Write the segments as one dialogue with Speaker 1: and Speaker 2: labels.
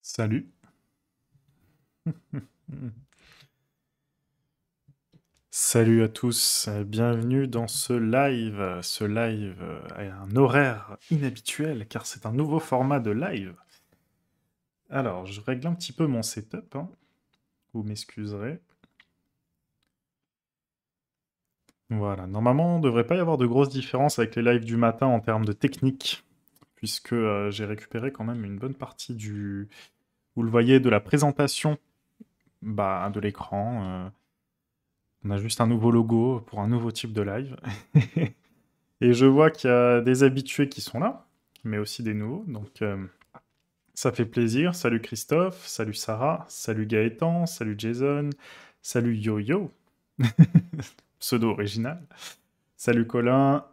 Speaker 1: Salut. Salut à tous, bienvenue dans ce live à un horaire inhabituel car c'est un nouveau format de live. Alors, je règle un petit peu mon setup, hein. Vous m'excuserez. Voilà, normalement, il ne devrait pas y avoir de grosses différences avec les lives du matin en termes de technique, puisque j'ai récupéré quand même une bonne partie du, vous le voyez, de la présentation de l'écran. On a juste un nouveau logo pour un nouveau type de live. Et je vois qu'il y a des habitués qui sont là, mais aussi des nouveaux, donc ça fait plaisir. Salut Christophe, salut Sarah, salut Gaëtan, salut Jason, salut Yo-Yo, pseudo original, salut Colin,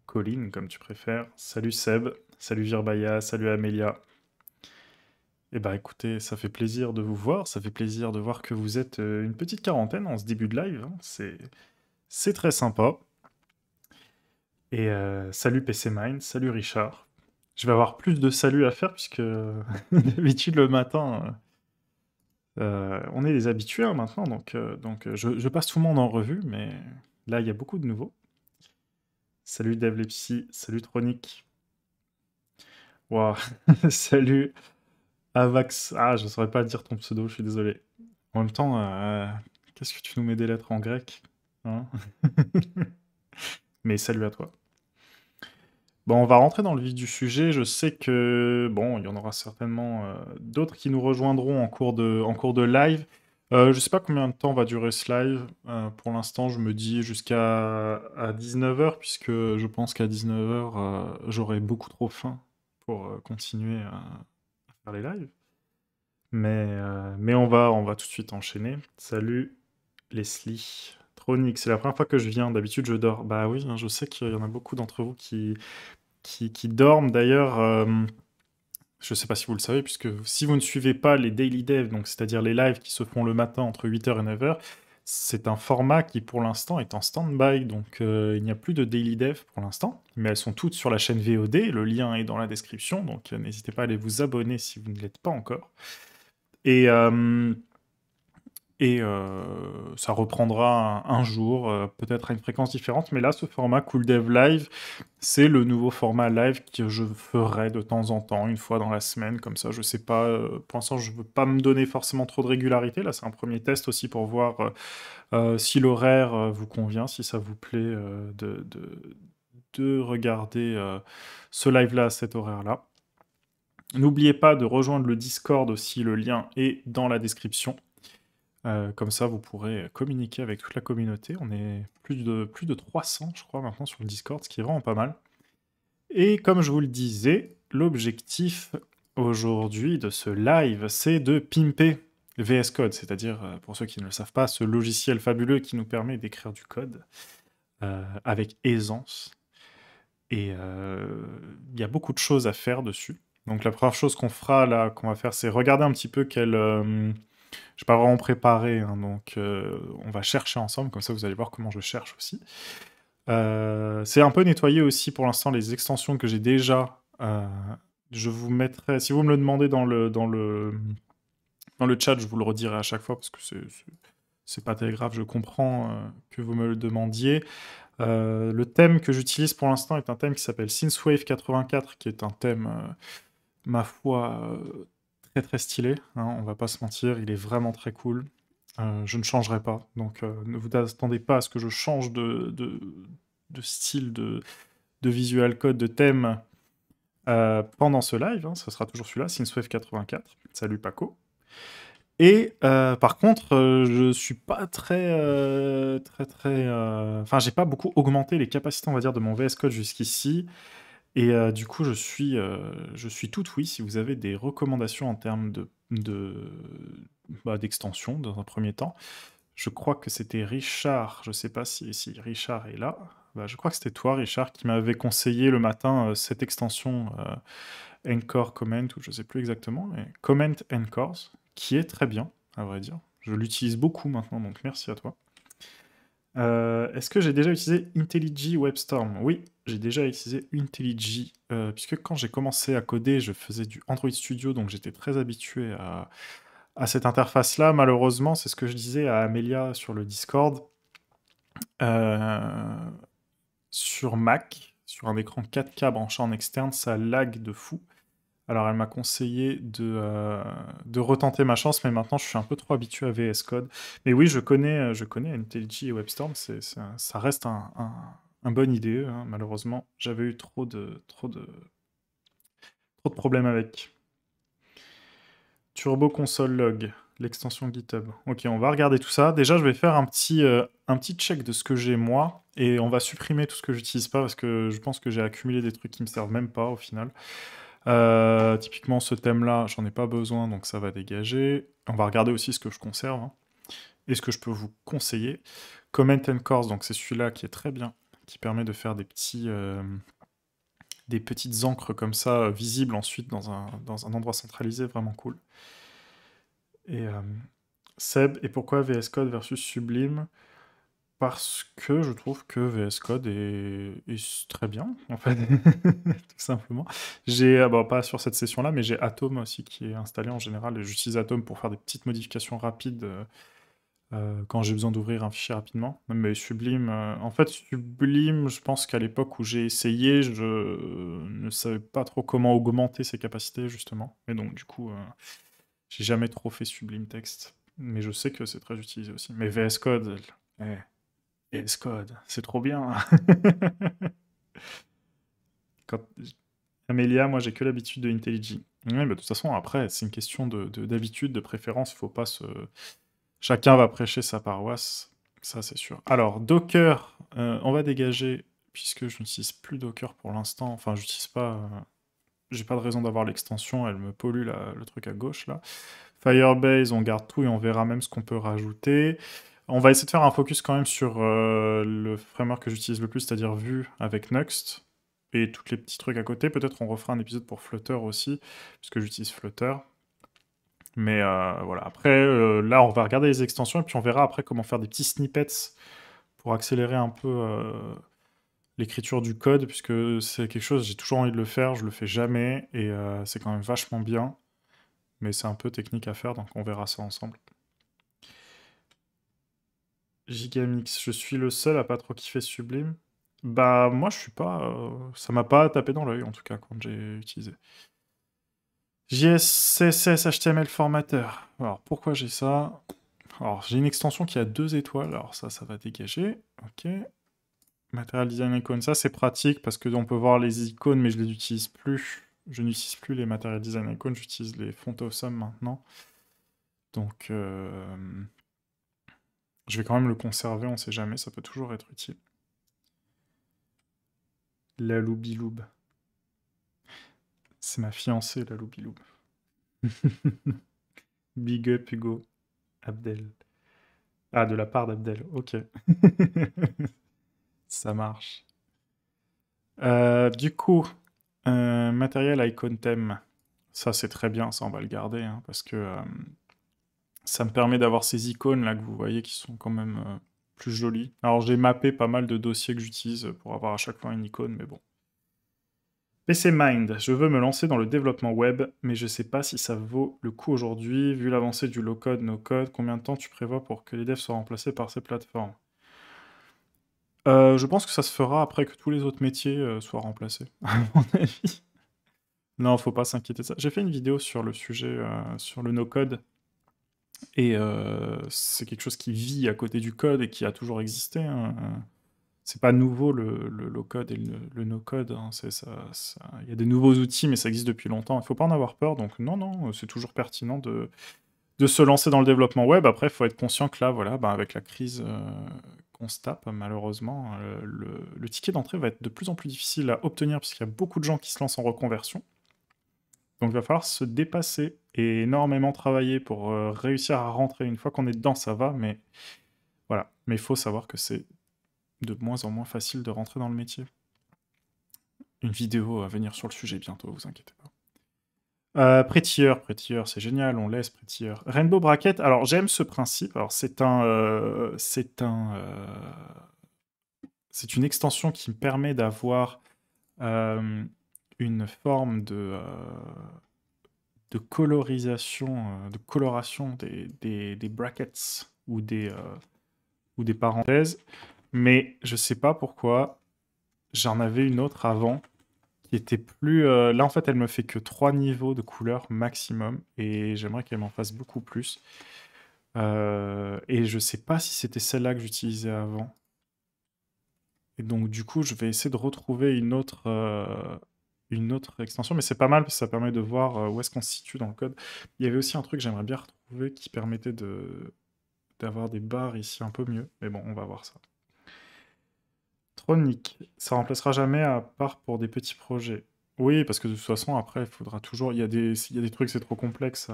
Speaker 1: Colline comme tu préfères, salut Seb, salut Virbaya, salut Amélia. Eh ben écoutez, ça fait plaisir de vous voir, ça fait plaisir de voir que vous êtes une petite quarantaine en ce début de live, hein. C'est très sympa. Et salut PC Mind, salut Richard. Je vais avoir plus de saluts à faire puisque d'habitude le matin, on est des habitués hein, maintenant, donc je passe tout le monde en revue, mais là il y a beaucoup de nouveaux. Salut Devlepsy, salut Tronic. Waouh, salut Avax. Ah, je saurais pas dire ton pseudo, je suis désolé. En même temps, qu'est-ce que tu nous mets des lettres en grec, hein? Mais salut à toi. Bon, on va rentrer dans le vif du sujet. Je sais que, bon, il y en aura certainement d'autres qui nous rejoindront en cours de live. Je sais pas combien de temps va durer ce live. Pour l'instant, je me dis jusqu'à 19h, puisque je pense qu'à 19h, j'aurai beaucoup trop faim pour continuer à faire les lives. Mais on va tout de suite enchaîner. Salut Leslie. Tronic, c'est la première fois que je viens. D'habitude, je dors. Bah oui, hein, je sais qu'il y en a beaucoup d'entre vous qui dorment. D'ailleurs, je ne sais pas si vous le savez, puisque si vous ne suivez pas les daily dev, donc c'est-à-dire les lives qui se font le matin entre 8h et 9h, c'est un format qui pour l'instant est en stand-by, donc il n'y a plus de daily dev pour l'instant, mais elles sont toutes sur la chaîne VOD, le lien est dans la description, donc n'hésitez pas à aller vous abonner si vous ne l'êtes pas encore. Et, ça reprendra un jour, peut-être à une fréquence différente, mais là, ce format Cool Dev Live, c'est le nouveau format live que je ferai de temps en temps, une fois dans la semaine, comme ça, je sais pas, pour l'instant, je veux pas me donner forcément trop de régularité, là, c'est un premier test aussi pour voir si l'horaire vous convient, si ça vous plaît de regarder ce live-là à cet horaire-là. N'oubliez pas de rejoindre le Discord aussi, le lien est dans la description. Comme ça, vous pourrez communiquer avec toute la communauté. On est plus de 300, je crois, maintenant sur le Discord, ce qui est vraiment pas mal. Et comme je vous le disais, l'objectif aujourd'hui de ce live, c'est de pimper VS Code, c'est-à-dire, pour ceux qui ne le savent pas, ce logiciel fabuleux qui nous permet d'écrire du code avec aisance. Et il y a beaucoup de choses à faire dessus. Donc la première chose qu'on fera là, qu'on va faire, c'est regarder un petit peu quel... j'ai pas vraiment préparé, hein, donc on va chercher ensemble, comme ça vous allez voir comment je cherche aussi. C'est un peu nettoyer aussi pour l'instant les extensions que j'ai déjà. Je vous mettrai, si vous me le demandez dans le chat, je vous le redirai à chaque fois parce que c'est pas très grave, je comprends que vous me le demandiez. Le thème que j'utilise pour l'instant est un thème qui s'appelle Synthwave 84, qui est un thème, ma foi, très très stylé, hein, on va pas se mentir, il est vraiment très cool. Je ne changerai pas, donc ne vous attendez pas à ce que je change de style, de visual code, de thème pendant ce live, hein, ce sera toujours celui-là, Synthwave 84. Salut Paco. Et par contre, je suis pas enfin, j'ai pas beaucoup augmenté les capacités, on va dire, de mon VS Code jusqu'ici. Et du coup, je suis tout oui si vous avez des recommandations en termes d'extension, dans un premier temps. Je crois que c'était Richard, je sais pas si Richard est là. Bah, je crois que c'était toi, Richard, qui m'avait conseillé le matin cette extension Encore Comment, ou je sais plus exactement, mais Comment Encores, qui est très bien, à vrai dire. Je l'utilise beaucoup maintenant, donc merci à toi. Est-ce que j'ai déjà utilisé IntelliJ WebStorm? Oui, j'ai déjà utilisé IntelliJ, puisque quand j'ai commencé à coder, je faisais du Android Studio, donc j'étais très habitué à cette interface-là. Malheureusement, c'est ce que je disais à Amelia sur le Discord. Euh, sur Mac, sur un écran 4K branché en externe, ça lag de fou. Alors elle m'a conseillé de retenter ma chance, mais maintenant je suis un peu trop habitué à VS Code. Mais oui, je connais IntelliJ et WebStorm, ça reste un bon IDE, hein. Malheureusement, j'avais eu trop de problèmes avec. Turbo Console Log, l'extension GitHub. Ok, on va regarder tout ça. Déjà, je vais faire un petit check de ce que j'ai moi, et on va supprimer tout ce que j'utilise pas, parce que je pense que j'ai accumulé des trucs qui me servent même pas au final. Typiquement, ce thème-là, j'en ai pas besoin, donc ça va dégager. On va regarder aussi ce que je conserve, hein, et ce que je peux vous conseiller. Comment and Course, donc c'est celui-là qui est très bien, qui permet de faire des petites encres comme ça, visibles ensuite dans un endroit centralisé, vraiment cool. Et Seb, et pourquoi VS Code versus Sublime? Parce que je trouve que VS Code est très bien, en fait, tout simplement. Bon, pas sur cette session-là, mais j'ai Atom aussi qui est installé en général. Et j'utilise Atom pour faire des petites modifications rapides quand j'ai besoin d'ouvrir un fichier rapidement. Mais Sublime, en fait, Sublime, je pense qu'à l'époque où j'ai essayé, je ne savais pas trop comment augmenter ses capacités, justement. Et donc, du coup, j'ai jamais trop fait Sublime Text. Mais je sais que c'est très utilisé aussi. Mais VS Code, eh, VS Code, c'est trop bien. Quand... Amelia, moi j'ai que l'habitude de IntelliJ. Ouais, bah, de toute façon, après, c'est une question d'habitude, de préférence. Il faut pas se. Chacun va prêcher sa paroisse, ça c'est sûr. Alors, Docker, on va dégager, puisque je n'utilise plus Docker pour l'instant. Enfin, j'utilise pas. J'ai pas de raison d'avoir l'extension, elle me pollue le truc à gauche là. Firebase, on garde tout et on verra même ce qu'on peut rajouter. On va essayer de faire un focus quand même sur le framework que j'utilise le plus, c'est-à-dire Vue avec Nuxt et tous les petits trucs à côté. Peut-être on refera un épisode pour Flutter aussi, puisque j'utilise Flutter. Mais voilà, après, là, on va regarder les extensions et puis on verra après comment faire des petits snippets pour accélérer un peu l'écriture du code, puisque c'est quelque chose, j'ai toujours envie de le faire, je le fais jamais et c'est quand même vachement bien. Mais c'est un peu technique à faire, donc on verra ça ensemble. Gigamix, je suis le seul à pas trop kiffer Sublime. Bah moi je suis pas... ça m'a pas tapé dans l'œil en tout cas quand j'ai utilisé. JSCSS HTML formateur. Alors pourquoi j'ai ça? Alors j'ai une extension qui a 2 étoiles, alors ça va dégager. Ok. Material Design Icon, ça c'est pratique parce que on peut voir les icônes mais je les utilise plus. Je n'utilise plus les Material Design Icons, j'utilise les Font Awesome maintenant. Donc je vais quand même le conserver, on sait jamais, ça peut toujours être utile. La Loubiloub. C'est ma fiancée, la Loubiloub. Big up Hugo. Abdel. Ah, de la part d'Abdel, ok. Ça marche. Du coup, matériel icon thème. Ça, c'est très bien, ça, on va le garder, hein, parce que ça me permet d'avoir ces icônes là que vous voyez qui sont quand même plus jolies. Alors, j'ai mappé pas mal de dossiers que j'utilise pour avoir à chaque fois une icône, mais bon. PC Mind, je veux me lancer dans le développement web, mais je sais pas si ça vaut le coup aujourd'hui, vu l'avancée du low-code, no-code, combien de temps tu prévois pour que les devs soient remplacés par ces plateformes? Je pense que ça se fera après que tous les autres métiers soient remplacés, à mon avis. Non, faut pas s'inquiéter de ça. J'ai fait une vidéo sur le sujet, sur le no-code, et c'est quelque chose qui vit à côté du code et qui a toujours existé, hein. C'est pas nouveau le low-code et le no-code, hein. Il y a des nouveaux outils, mais ça existe depuis longtemps. Il faut pas en avoir peur, donc non, non, c'est toujours pertinent de se lancer dans le développement web. Après, il faut être conscient que là, voilà, bah, avec la crise qu'on se tape, malheureusement, le ticket d'entrée va être de plus en plus difficile à obtenir, parce qu'il y a beaucoup de gens qui se lancent en reconversion. Donc il va falloir se dépasser et énormément travailler pour réussir à rentrer. Une fois qu'on est dedans, ça va, mais voilà. Mais il faut savoir que c'est de moins en moins facile de rentrer dans le métier. Une vidéo à venir sur le sujet bientôt, vous inquiétez pas. Prettier, c'est génial, on laisse Prettier. Rainbow Bracket, alors j'aime ce principe. Alors c'est une extension qui me permet d'avoir une forme de colorisation, de coloration des brackets ou des parenthèses. Mais je sais pas pourquoi, j'en avais une autre avant qui était plus... là, en fait, elle me fait que 3 niveaux de couleurs maximum, et j'aimerais qu'elle m'en fasse beaucoup plus. Et je sais pas si c'était celle-là que j'utilisais avant. Et donc, du coup, je vais essayer de retrouver une autre extension, mais c'est pas mal, parce que ça permet de voir où est-ce qu'on se situe dans le code. Il y avait aussi un truc que j'aimerais bien retrouver qui permettait d'avoir des barres ici un peu mieux, mais bon, on va voir ça. Tronic, ça remplacera jamais à part pour des petits projets. Oui, parce que de toute façon, après, il faudra toujours. Il y a des trucs, c'est trop complexe.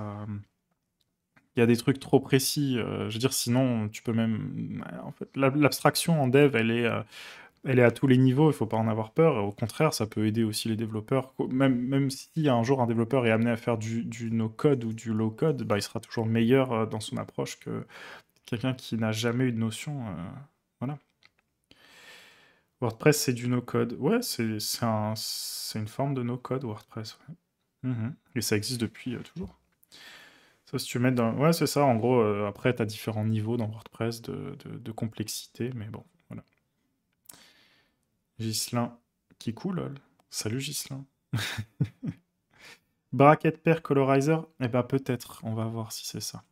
Speaker 1: Il y a des trucs trop précis. Je veux dire, sinon, tu peux même. En fait, l'abstraction en dev, elle est à tous les niveaux. Il faut pas en avoir peur. Au contraire, ça peut aider aussi les développeurs. Même si un jour un développeur est amené à faire du no-code ou du low-code, bah, il sera toujours meilleur dans son approche que quelqu'un qui n'a jamais eu de notion. Voilà. WordPress, c'est du no-code. Ouais, c'est une forme de no-code, WordPress. Ouais. Et ça existe depuis toujours. Ça, si tu mets dans... Ouais, c'est ça. En gros, après, tu as différents niveaux dans WordPress de complexité. Mais bon, voilà. Ghislain qui cool, lol. Salut Ghislain. Bracket pair colorizer? Eh ben peut-être. On va voir si c'est ça.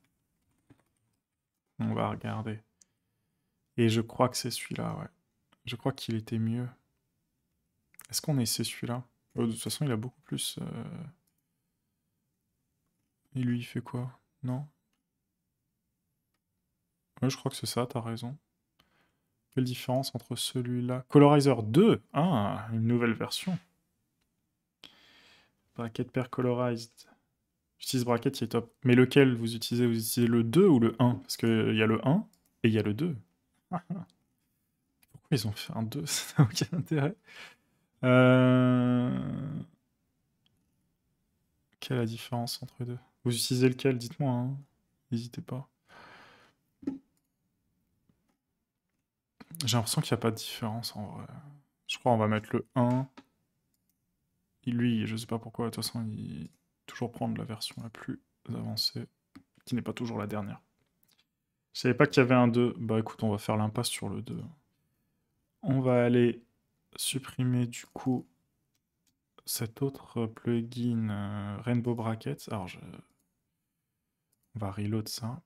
Speaker 1: On va regarder. Et je crois que c'est celui-là, ouais. Je crois qu'il était mieux. Est-ce qu'on essaie celui-là? De toute façon, il a beaucoup plus... Et lui, il fait quoi? Non? Ouais, je crois que c'est ça, t'as raison. Quelle différence entre celui-là? Colorizer 2? Ah, une nouvelle version. Bracket pair colorized. J'utilise bracket, il est top. Mais lequel vous utilisez? Vous utilisez le 2 ou le 1? Parce qu'il y a le 1 et il y a le 2. Pourquoi ils ont fait un 2? Ça n'a aucun intérêt. Quelle est la différence entre les deux? Vous utilisez lequel? Dites-moi, hein. N'hésitez pas. J'ai l'impression qu'il n'y a pas de différence en vrai. Je crois qu'on va mettre le 1. Et lui, je sais pas pourquoi, de toute façon, il toujours prendre la version la plus avancée, qui n'est pas toujours la dernière. Je savais pas qu'il y avait un 2. Bah écoute, on va faire l'impasse sur le 2. On va aller supprimer du coup cet autre plugin Rainbow Brackets. Alors, on va reload ça.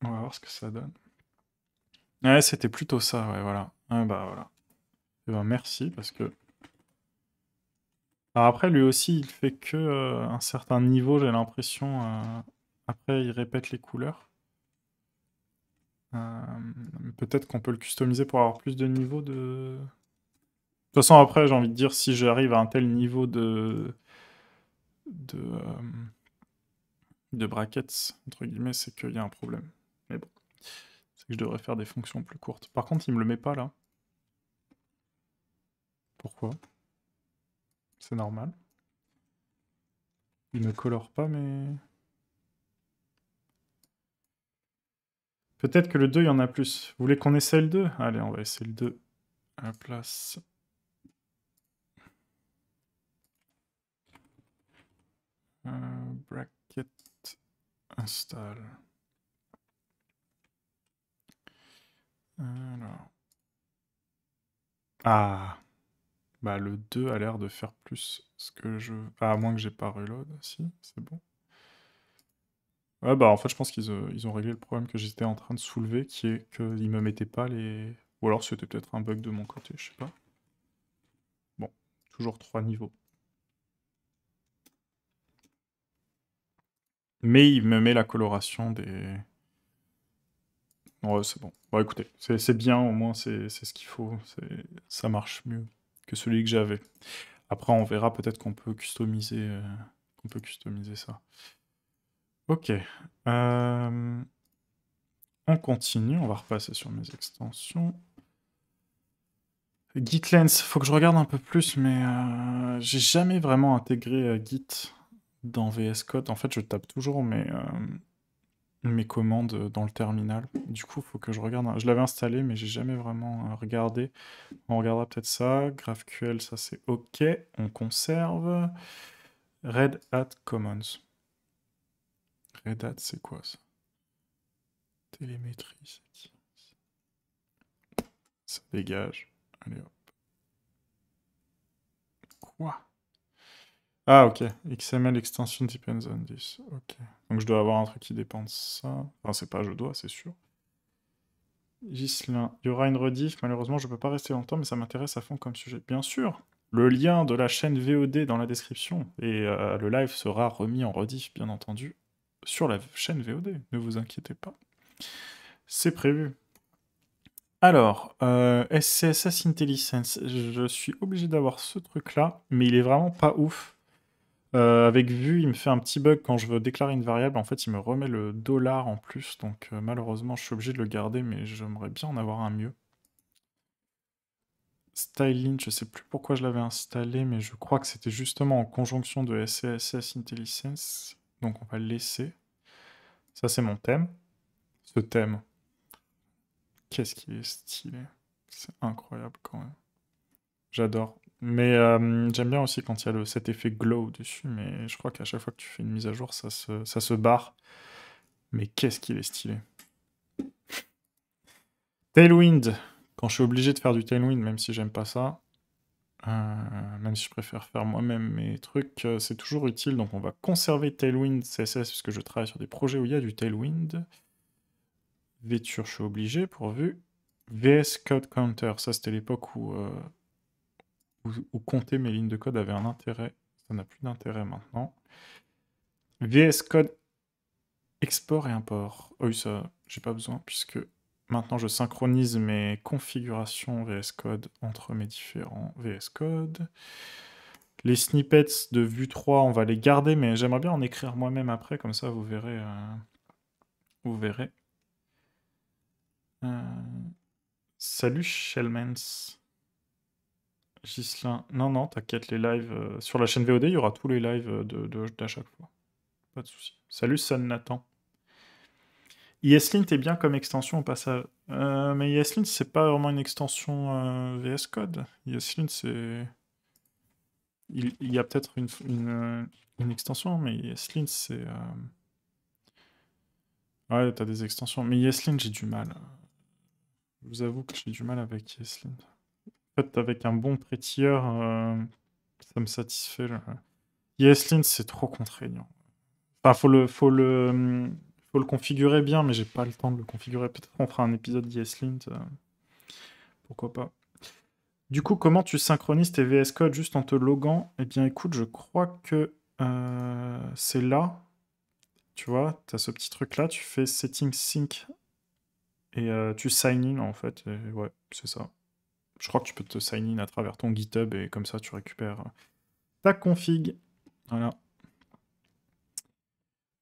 Speaker 1: On va voir ce que ça donne. Ouais, c'était plutôt ça, ouais, voilà. Ah, bah voilà. Et ben merci, parce que... Alors après, lui aussi, il fait que un certain niveau, j'ai l'impression. Après, il répète les couleurs. Peut-être qu'on peut le customiser pour avoir plus de niveaux de... De toute façon, après, j'ai envie de dire, si j'arrive à un tel niveau de, de brackets, entre guillemets, c'est qu'il y a un problème. Mais bon, c'est que je devrais faire des fonctions plus courtes. Par contre, il me le met pas, là. Pourquoi? C'est normal. Il ne colore pas, mais... Peut-être que le 2, il y en a plus. Vous voulez qu'on essaie le 2? Allez, on va essayer le 2. À la place... bracket install. Alors... Ah, bah le 2 a l'air de faire plus ce que je veux. Ah, à moins que j'ai pas reload. Si, c'est bon. Ouais, bah en fait, je pense ils ont réglé le problème que j'étais en train de soulever, qui est qu'ils me mettaient pas les... Ou alors c'était peut-être un bug de mon côté, je sais pas. Bon, toujours 3 niveaux. Mais il me met la coloration des... Ouais, c'est bon. Bon, écoutez, c'est bien, au moins c'est ce qu'il faut. Ça marche mieux que celui que j'avais. Après, on verra peut-être qu'on peut customiser ça. Ok. On continue, on va repasser sur mes extensions. GitLens, faut que je regarde un peu plus, mais j'ai jamais vraiment intégré Git dans VS Code. En fait, je tape toujours mes commandes dans le terminal. Du coup, il faut que je regarde. Je l'avais installé, mais j'ai jamais vraiment regardé. On regardera peut-être ça. GraphQL, ça c'est OK. On conserve. Red Hat Commons. Red Hat, c'est quoi ça? Télémétrie, c'est qui? Ça dégage. Allez hop. Quoi? Ah, ok. XML extension depends on this. Ok. Donc je dois avoir un truc qui dépend de ça. Enfin, c'est pas je dois, c'est sûr. Ghislain, il y aura une rediff. Malheureusement, je peux pas rester longtemps, mais ça m'intéresse à fond comme sujet. Bien sûr. Le lien de la chaîne VOD dans la description. Et le live sera remis en rediff, bien entendu, sur la chaîne VOD. Ne vous inquiétez pas. C'est prévu. Alors, SCSS IntelliSense, je suis obligé d'avoir ce truc-là, mais il est vraiment pas ouf. Avec Vue, il me fait un petit bug quand je veux déclarer une variable. En fait, il me remet le dollar en plus, donc malheureusement, je suis obligé de le garder, mais j'aimerais bien en avoir un mieux. Styling, je sais plus pourquoi je l'avais installé, mais je crois que c'était justement en conjonction de SCSS IntelliSense, donc on va le laisser. Ça, c'est mon thème. Ce thème, qu'est-ce qu'il est stylé. C'est incroyable quand même. J'adore. Mais j'aime bien aussi quand il y a cet effet glow dessus, mais je crois qu'à chaque fois que tu fais une mise à jour, ça se barre. Mais qu'est-ce qu'il est stylé. Tailwind. Quand je suis obligé de faire du Tailwind, même si j'aime pas ça, même si je préfère faire moi-même mes trucs, c'est toujours utile. Donc on va conserver Tailwind CSS, puisque je travaille sur des projets où il y a du Tailwind. Vecture, je suis obligé, pourvu. VS Code Counter, ça c'était l'époque où compter mes lignes de code avait un intérêt. Ça n'a plus d'intérêt maintenant. VS Code export et import. Oui, ça, j'ai pas besoin, puisque maintenant je synchronise mes configurations VS Code entre mes différents VS Code. Les snippets de Vue 3, on va les garder, mais j'aimerais bien en écrire moi-même après, comme ça vous verrez. Vous verrez. Salut Shellmans. Ghislain. Non, non, t'inquiète, les lives. Sur la chaîne VOD, il y aura tous les lives d'à chaque fois. Pas de souci. Salut Sun Nathan. ESLint est bien comme extension au passage. Mais ESLint, c'est pas vraiment une extension VS Code. ESLint, c'est. Il y a peut-être une extension, mais ESLint, c'est. Ouais, t'as des extensions. Mais ESLint, j'ai du mal. Je vous avoue que j'ai du mal avec ESLint. En fait, avec un bon prettier, ça me satisfait. ESLint, c'est trop contraignant. Enfin, faut le configurer bien, mais j'ai pas le temps de le configurer. Peut-être qu'on fera un épisode d'ESLint. Pourquoi pas. Du coup, comment tu synchronises tes VS Code juste en te loguant? Eh bien, écoute, je crois que c'est là. Tu vois, tu as ce petit truc-là, tu fais Setting Sync et tu sign in en fait. Et ouais, c'est ça. Je crois que tu peux te sign in à travers ton GitHub et comme ça, tu récupères ta config. Voilà.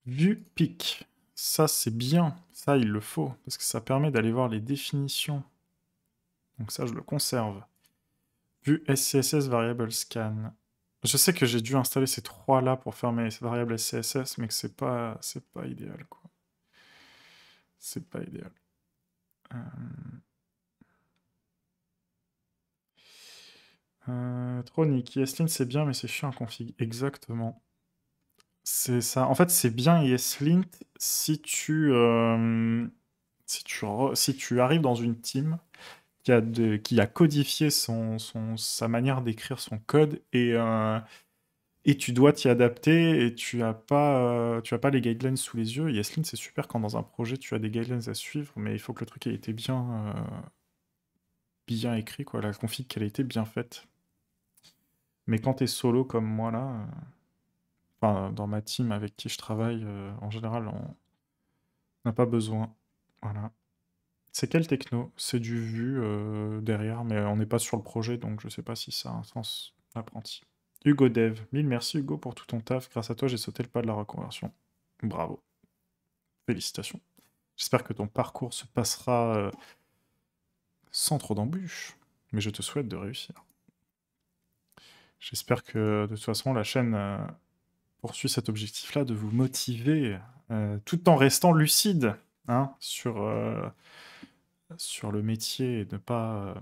Speaker 1: Vue pic. Ça, c'est bien. Ça, il le faut parce que ça permet d'aller voir les définitions. Donc ça, je le conserve. Vue SCSS Variable Scan. Je sais que j'ai dû installer ces trois-là pour faire mes variables SCSS, mais que c'est pas idéal, quoi. C'est pas idéal. Tronic, ESLint c'est bien, mais c'est chiant à config. Exactement. C'est ça. En fait, c'est bien ESLint si tu arrives dans une team qui a codifié sa manière d'écrire son code et tu dois t'y adapter et tu as pas les guidelines sous les yeux. ESLint, c'est super quand dans un projet tu as des guidelines à suivre, mais il faut que le truc ait été bien écrit, quoi, la config qu'elle a été bien faite. Mais quand t'es solo comme moi là, enfin dans ma team avec qui je travaille, en général on n'a pas besoin. Voilà. C'est quel techno? C'est du Vue derrière, mais on n'est pas sur le projet, donc je sais pas si ça a un sens apprenti. Hugo Dev, mille merci Hugo pour tout ton taf. Grâce à toi, j'ai sauté le pas de la reconversion. Bravo. Félicitations. J'espère que ton parcours se passera sans trop d'embûches, mais je te souhaite de réussir. J'espère que de toute façon, la chaîne poursuis cet objectif-là de vous motiver tout en restant lucide hein, sur le métier et ne pas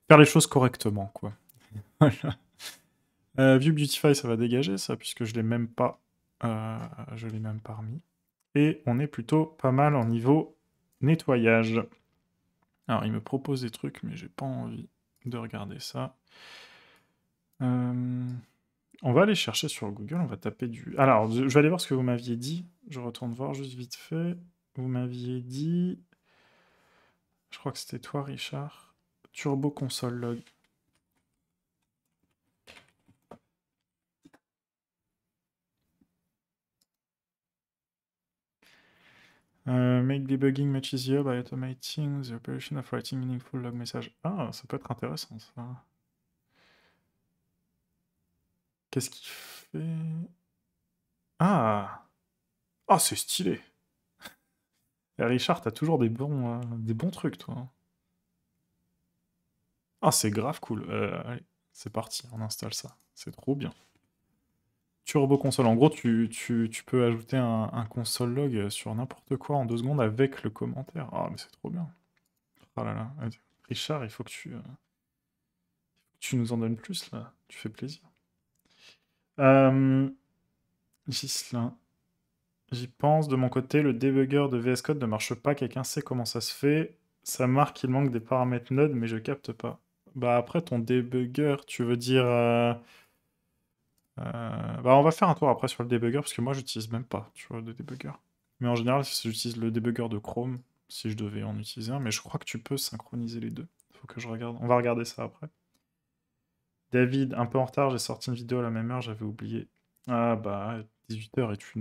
Speaker 1: faire les choses correctement, quoi. Voilà. View Beautify, ça va dégager ça, puisque je l'ai même pas remis. Et on est plutôt pas mal en niveau nettoyage. Alors, il me propose des trucs, mais j'ai pas envie de regarder ça. On va aller chercher sur Google, on va taper du... Alors, je vais aller voir ce que vous m'aviez dit. Je retourne voir juste vite fait. Vous m'aviez dit... Je crois que c'était toi, Richard. Turbo console log. Make debugging much easier by automating the operation of writing meaningful log message. Ah, ça peut être intéressant, ça. Qu'est-ce qu'il fait? Ah! Ah, c'est stylé! Et Richard, t'as toujours des bons trucs, toi. Hein. Ah, c'est grave cool. Allez, c'est parti, on installe ça. C'est trop bien. Turbo console. En gros, tu peux ajouter un console log sur n'importe quoi en 2 secondes avec le commentaire. Ah, mais c'est trop bien. Ah là là. Richard, il faut que tu nous en donnes plus, là. Tu fais plaisir. Ghislain. J'y pense, de mon côté, le debugger de VS Code ne marche pas, quelqu'un sait comment ça se fait. Ça marque qu'il manque des paramètres Node, mais je capte pas. Bah après, ton debugger, tu veux dire... Bah on va faire un tour après sur le debugger, parce que moi, j'utilise même pas, tu vois, de debugger. Mais en général, j'utilise le debugger de Chrome, si je devais en utiliser un, mais je crois que tu peux synchroniser les deux. Faut que je regarde. On va regarder ça après. David, un peu en retard, j'ai sorti une vidéo à la même heure, j'avais oublié. Ah bah, 18h est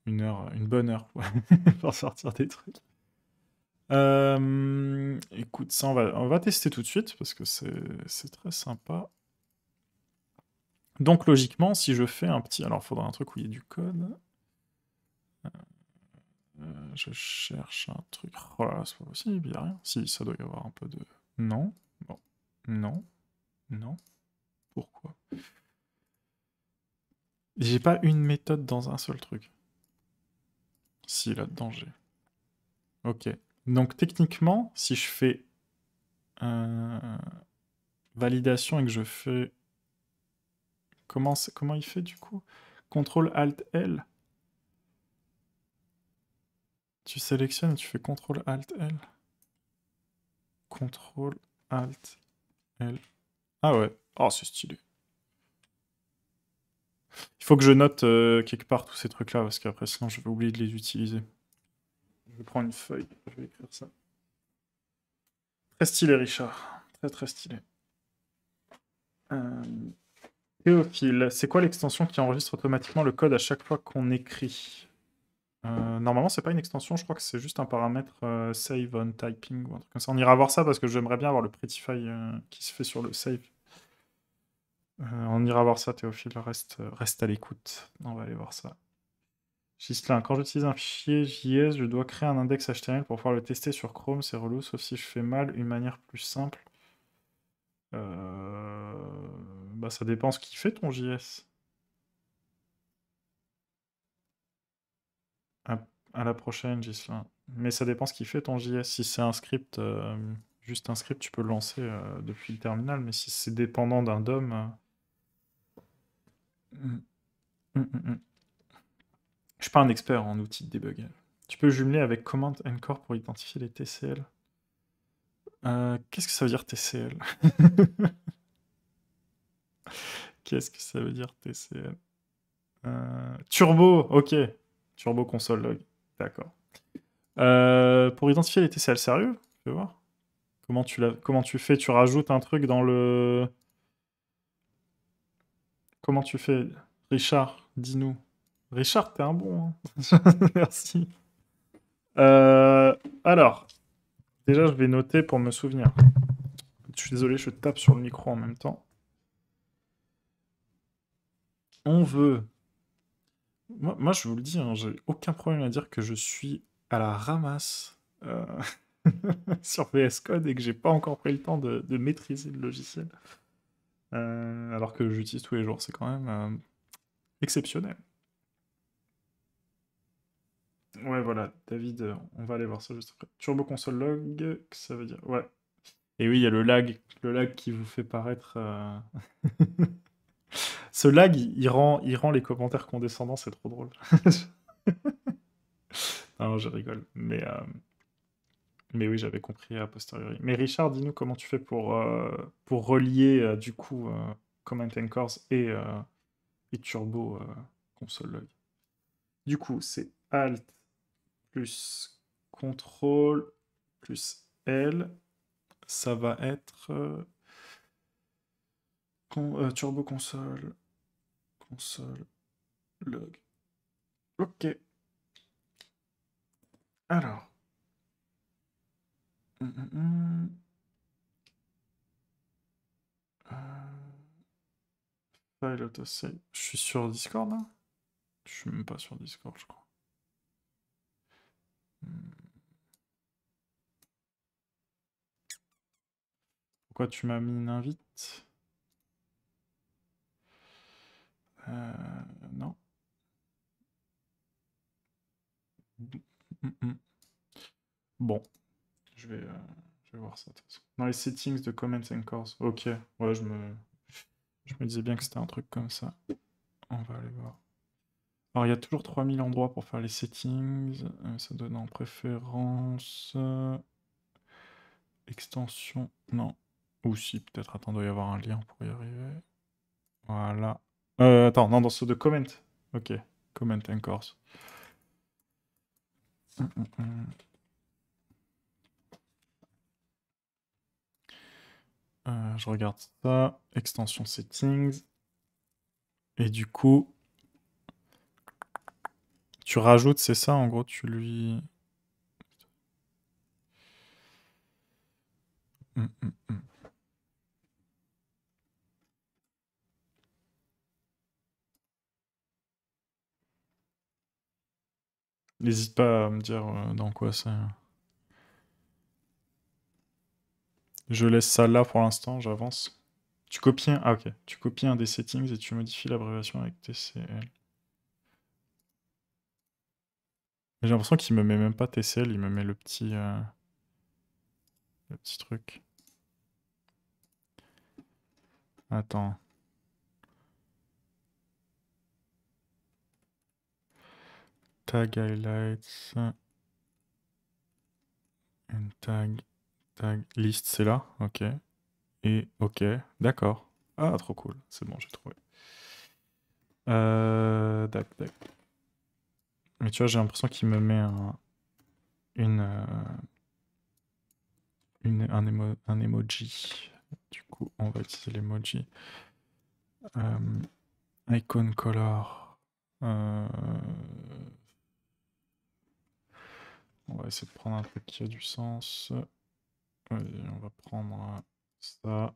Speaker 1: une bonne heure pour sortir des trucs. Écoute, ça, on va tester tout de suite parce que c'est très sympa. Donc, logiquement, si je fais un petit... Alors, il faudra un truc où il y ait du code. Je cherche un truc. Oh là là, c'est pas possible, il n'y a rien. Si, ça doit y avoir un peu de... Non. Bon. Non. Non. Pourquoi? J'ai pas une méthode dans un seul truc. Si, là-dedans, j'ai... Ok. Donc, techniquement, si je fais validation et que je fais... Comment il fait, du coup? CTRL-ALT-L. Tu sélectionnes et tu fais CTRL-ALT-L. CTRL-ALT-L. Ah ouais. Oh, c'est stylé. Il faut que je note quelque part tous ces trucs-là, parce qu'après, sinon, je vais oublier de les utiliser. Je vais prendre une feuille, je vais écrire ça. Très stylé, Richard. Très, très stylé. Théophile, c'est quoi l'extension qui enregistre automatiquement le code à chaque fois qu'on écrit? Normalement, c'est pas une extension, je crois que c'est juste un paramètre save on typing ou un truc comme ça. On ira voir ça parce que j'aimerais bien avoir le Prettify qui se fait sur le save. On ira voir ça, Théophile, reste à l'écoute. On va aller voir ça. Ghislain, quand j'utilise un fichier JS, je dois créer un index HTML pour pouvoir le tester sur Chrome, c'est relou, sauf si je fais mal, une manière plus simple. Bah ça dépend ce qui fait ton JS. À la prochaine, Ghislain. Mais ça dépend ce qui fait ton JS. Si c'est un script, juste un script, tu peux le lancer depuis le terminal, mais si c'est dépendant d'un DOM... Je suis pas un expert en outils de debug. Tu peux jumeler avec Command Encore pour identifier les TCL. Qu'est-ce que ça veut dire TCL? Qu'est-ce que ça veut dire TCL? Turbo, ok. Turbo console log. D'accord. Pour identifier les TCL, sérieux? Fais voir. Comment tu fais? Tu rajoutes un truc dans le... Comment tu fais? Richard, dis-nous. Richard, t'es un bon. Hein. Merci. Alors, déjà, je vais noter pour me souvenir. Je suis désolé, je tape sur le micro en même temps. On veut... Moi, je vous le dis, hein, j'ai aucun problème à dire que je suis à la ramasse sur VS Code et que j'ai pas encore pris le temps de maîtriser le logiciel. Alors que j'utilise tous les jours, c'est quand même exceptionnel. Ouais, voilà, David, on va aller voir ça juste après. Turbo console log, que ça veut dire? Ouais. Et oui, il y a le lag qui vous fait paraître. Ce lag, il rend les commentaires condescendants, c'est trop drôle. Non, je rigole. Mais oui, j'avais compris a posteriori. Mais Richard, dis-nous comment tu fais pour relier du coup Command and Cores et Turbo console log. Du coup, c'est Alt plus Contrôle plus L. Ça va être Turbo console, console log. Ok. Alors. Hum, hum, hum. File autosave. Je suis sur Discord là? Je suis même pas sur Discord, je crois. Hmm. Pourquoi tu m'as mis une invite? Non. Bon, je vais voir ça. De toute façon. Dans les settings de Comments and Cores. Ok, ouais, je me disais bien que c'était un truc comme ça. On va aller voir. Alors, il y a toujours 3000 endroits pour faire les settings. Ça donne en préférence. Extension. Non. Ou si, peut-être. Attends, il doit y avoir un lien pour y arriver. Voilà. Attends, non, dans ceux de comment. Ok, comment and course. Je regarde ça. Extension settings. Et du coup, tu rajoutes, c'est ça, en gros, tu lui... N'hésite pas à me dire dans quoi c'est. Je laisse ça là pour l'instant, j'avance. Tu copies un... Ah ok. Tu copies un des settings et tu modifies l'abréviation avec TCL. J'ai l'impression qu'il me met même pas TCL, il me met le petit truc. Attends. Tag highlights. And tag list, c'est là. Ok. Et ok. D'accord. Ah, trop cool. C'est bon, j'ai trouvé. Tac, tac. Mais tu vois, j'ai l'impression qu'il me met une, un emoji. Du coup, on va utiliser l'emoji. Icon color. On va essayer de prendre un truc qui a du sens. Vas-y, on va prendre ça.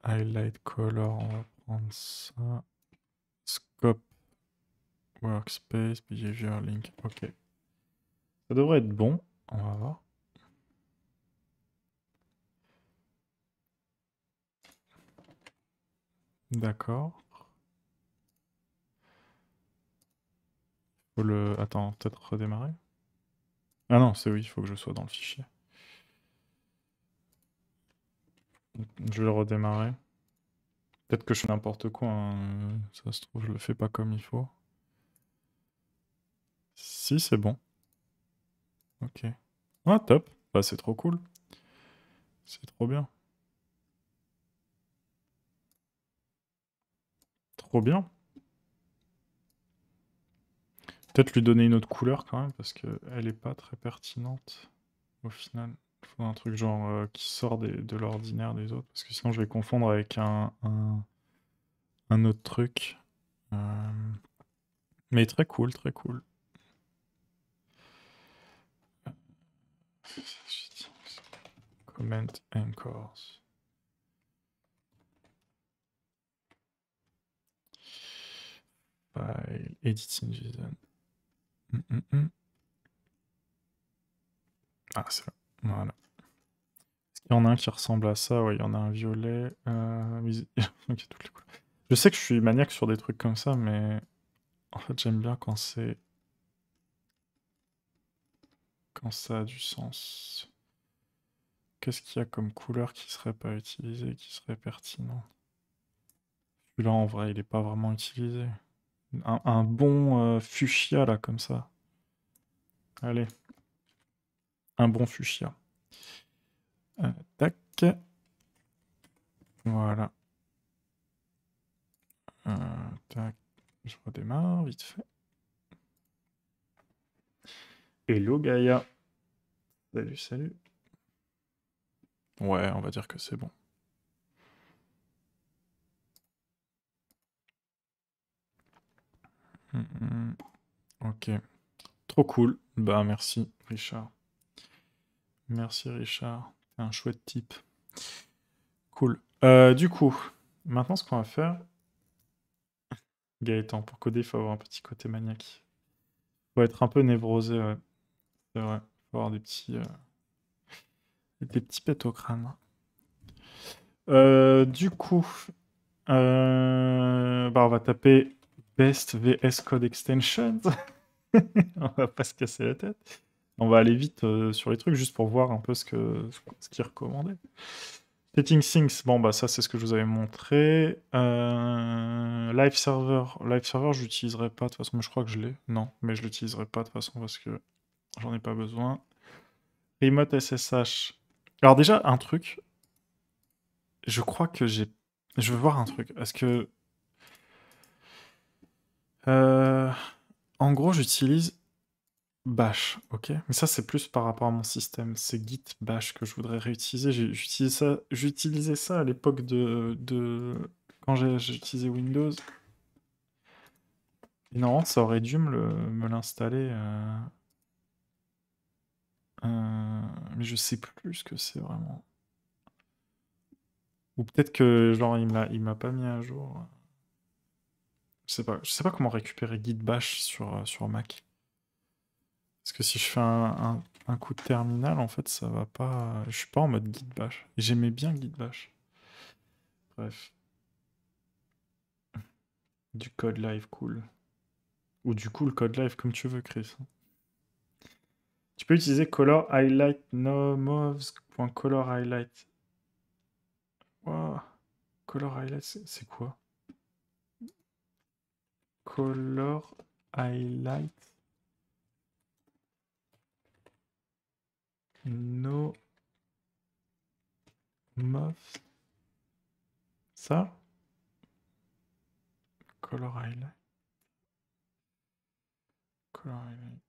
Speaker 1: Highlight color, on va prendre ça. Scope. Workspace, behavior link. Ok. Ça devrait être bon. On va voir. D'accord. Faut le... Attends, peut-être redémarrer. Ah non, c'est oui, il faut que je sois dans le fichier. Je vais le redémarrer. Peut-être que je fais n'importe quoi, hein. Ça se trouve, je le fais pas comme il faut. Si, c'est bon. Ok. Ah, top. Bah, c'est trop cool. C'est trop bien. Trop bien. Peut-être lui donner une autre couleur quand même, parce qu'elle est pas très pertinente au final. Il faut un truc genre qui sort de l'ordinaire des autres, parce que sinon je vais confondre avec un autre truc. Mais très cool, très cool. Comment and course. File, editing JSON. Ah, c'est là. Voilà. Il y en a un qui ressemble à ça, ouais, il y en a un violet. Ok, toutes les couleurs. Je sais que je suis maniaque sur des trucs comme ça, mais en fait, j'aime bien quand c'est... quand ça a du sens. Qu'est-ce qu'il y a comme couleur qui serait pas utilisée, qui serait pertinent? Celui-là, en vrai, il est pas vraiment utilisé. Un bon fuchsia, là, comme ça. Allez, un bon fuchsia. Tac. Voilà. Tac. Je redémarre, vite fait. Hello, Gaïa. Salut, salut. Ouais, on va dire que c'est bon. Ok. Trop cool. Bah, merci, Richard. Merci, Richard. T'es un chouette type. Cool. Du coup, maintenant, ce qu'on va faire... Gaëtan, pour coder, il faut avoir un petit côté maniaque. Faut être un peu névrosé, ouais. C'est vrai. Faut avoir des petits pets au crâne. Du coup, bah, on va taper Best VS Code Extensions. On va pas se casser la tête. On va aller vite sur les trucs juste pour voir un peu ce qui est recommandé. Setting Things, bon bah ça c'est ce que je vous avais montré. Live Server, je l'utiliserai pas de toute façon, mais je crois que je l'ai. Non, mais je l'utiliserai pas de toute façon parce que j'en ai pas besoin. Remote SSH. Alors déjà un truc, je crois que j'ai... Je veux voir un truc. Est-ce que... Euh, En gros j'utilise Bash, ok? Mais ça c'est plus par rapport à mon système. C'est Git Bash que je voudrais réutiliser. J'utilisais ça à l'époque quand j'ai utilisé Windows. Et normalement, ça aurait dû me l'installer. Mais je sais plus ce que c'est vraiment. Ou peut-être que genre il m'a pas mis à jour. Je sais pas comment récupérer Git Bash sur Mac. Parce que si je fais un coup de terminal, en fait, ça va pas. Je suis pas en mode Git Bash. Et j'aimais bien Git Bash. Bref. Du code live, cool. Ou du cool code live, comme tu veux, Chris. Tu peux utiliser color highlight nomovs.color highlight. Wow. Color highlight, c'est quoi? Color highlight no moves. Ça? Color highlight. Color highlight.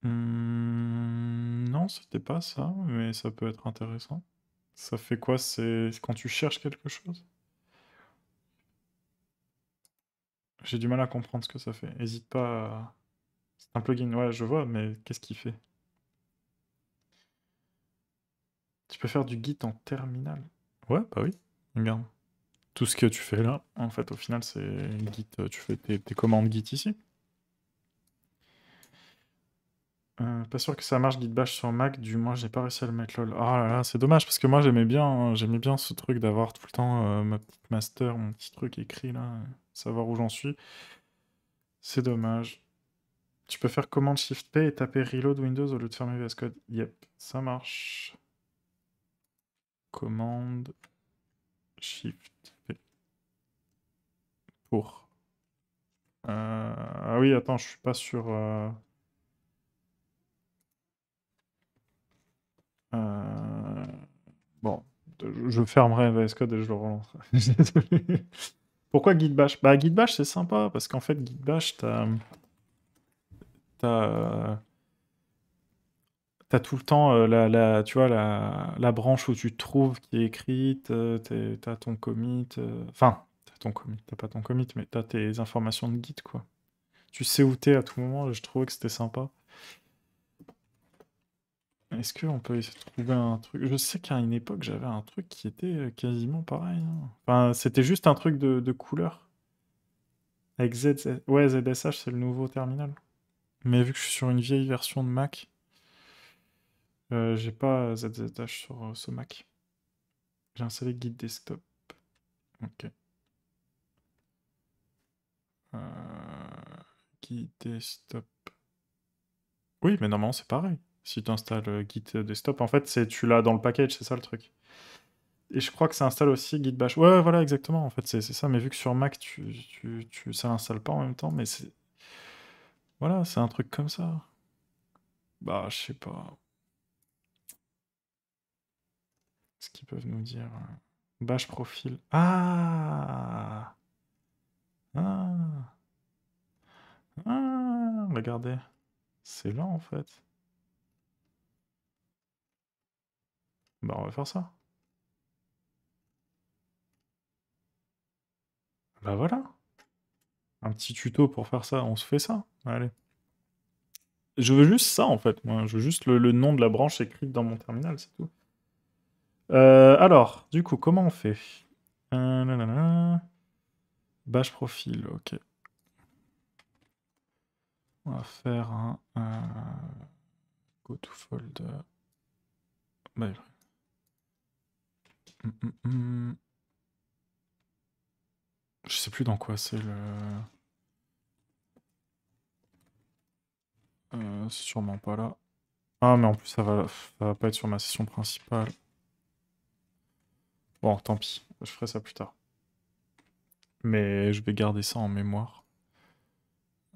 Speaker 1: Non, c'était pas ça, mais ça peut être intéressant. Ça fait quoi? C'est quand tu cherches quelque chose? J'ai du mal à comprendre ce que ça fait. Hésite pas à... C'est un plugin, ouais, je vois, mais qu'est-ce qu'il fait? Tu peux faire du Git en terminal. Ouais, bah oui, regarde. Tout ce que tu fais là, en fait, au final, c'est Git. Tu fais tes commandes Git ici. Pas sûr que ça marche Git Bash sur Mac, du moins j'ai pas réussi à le mettre lol. Ah là là, c'est dommage parce que moi j'aimais bien ce truc d'avoir tout le temps ma petite master, mon petit truc écrit là, savoir où j'en suis. C'est dommage. Tu peux faire commande Shift P et taper Reload Windows au lieu de fermer VS Code. Yep, ça marche. Commande Shift P. Pour. Ah oui, attends, je suis pas sur. Euh, Bon, je fermerai VS Code et je le relancerai. Désolé. Pourquoi Git Bash? Bah, Git Bash, c'est sympa, parce qu'en fait, Git Bash, t'as, t'as tout le temps tu vois, la branche où tu te trouves qui est écrite, t'as ton commit, enfin, t'as ton commit, t'as pas ton commit, mais t'as tes informations de Git, quoi. Tu sais où t'es à tout moment, et je trouvais que c'était sympa. Est-ce qu'on peut essayer de trouver un truc? Je sais qu'à une époque, j'avais un truc qui était quasiment pareil, hein. Enfin, c'était juste un truc de couleur. Avec Ouais, ZSH, c'est le nouveau terminal. Mais vu que je suis sur une vieille version de Mac, j'ai pas ZZH sur ce Mac. J'ai installé Git Desktop. Ok. Git Desktop. Oui, mais normalement c'est pareil. Si tu installes Git Desktop, en fait, tu l'as dans le package, c'est ça le truc. Et je crois que ça installe aussi Git Bash. Ouais, voilà, exactement. En fait, c'est ça. Mais vu que sur Mac, ça l'installe pas en même temps, mais c'est. Voilà, c'est un truc comme ça. Bah, je sais pas. Ce qu'ils peuvent nous dire. Bash profil. Ah! Ah! Ah! Regardez. C'est lent en fait. Bah, on va faire ça. Bah voilà. Un petit tuto pour faire ça. On se fait ça. Allez. Je veux juste ça en fait, moi. Je veux juste le nom de la branche écrite dans mon terminal, c'est tout. Alors, du coup, comment on fait? Nanana. Bash profil, ok. On va faire un go to folder. Bah, je sais plus dans quoi c'est le. C'est sûrement pas là. Ah, mais en plus, ça va pas être sur ma session principale. Bon, tant pis, je ferai ça plus tard. Mais je vais garder ça en mémoire.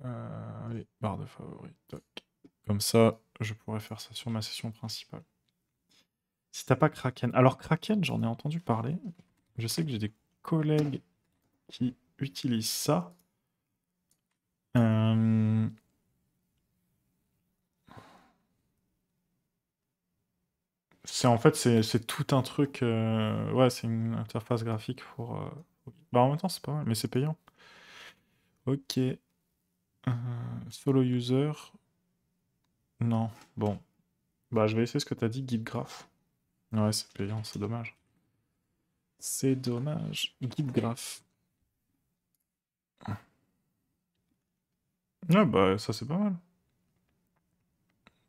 Speaker 1: Allez, barre de favoris. Toc. Comme ça, je pourrais faire ça sur ma session principale. Si t'as pas Kraken. Alors, Kraken, j'en ai entendu parler. Je sais que j'ai des collègues qui utilisent ça. Euh, En fait, c'est tout un truc. Ouais, c'est une interface graphique pour. Bah, en même temps, c'est pas mal, mais c'est payant. Ok. Solo user. Non. Bon. Bah, je vais essayer ce que t'as dit, guide graph. Ouais, c'est payant, c'est dommage. C'est dommage. Guide graph. Ouais, bah, ça, c'est pas mal.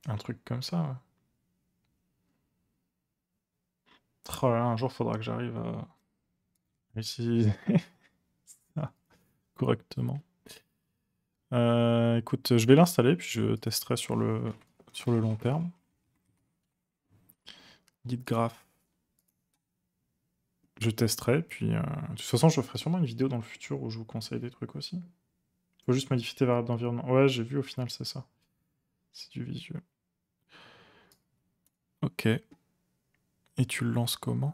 Speaker 1: Un truc comme ça, ouais. Oh là là, un jour, faudra que j'arrive à utiliser ça correctement. Écoute, je vais l'installer, puis je testerai sur le long terme. Guide graph. Je testerai, puis de toute façon, je ferai sûrement une vidéo dans le futur où je vous conseille des trucs aussi. Faut juste modifier tes variables d'environnement. Ouais, j'ai vu au final, c'est ça. C'est du visuel. Ok. Et tu le lances comment?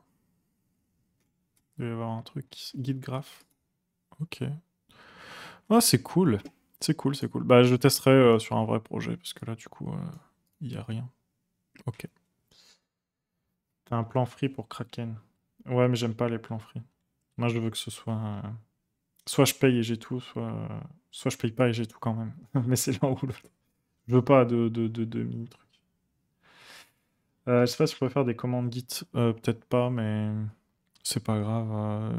Speaker 1: Il doit y avoir un truc. Guide graph. Ok. Ah, c'est cool. C'est cool, c'est cool. Bah, je testerai sur un vrai projet, parce que là, du coup, il n'y a rien. Ok. T'as un plan free pour Kraken. Ouais, mais j'aime pas les plans free. Moi, je veux que ce soit. Soit je paye et j'ai tout, soit je paye pas et j'ai tout quand même. Mais c'est l'un ou l'autre. Je veux pas de mini-trucs. Je sais pas si je pourrais faire des commandes Git. Peut-être pas, mais c'est pas grave.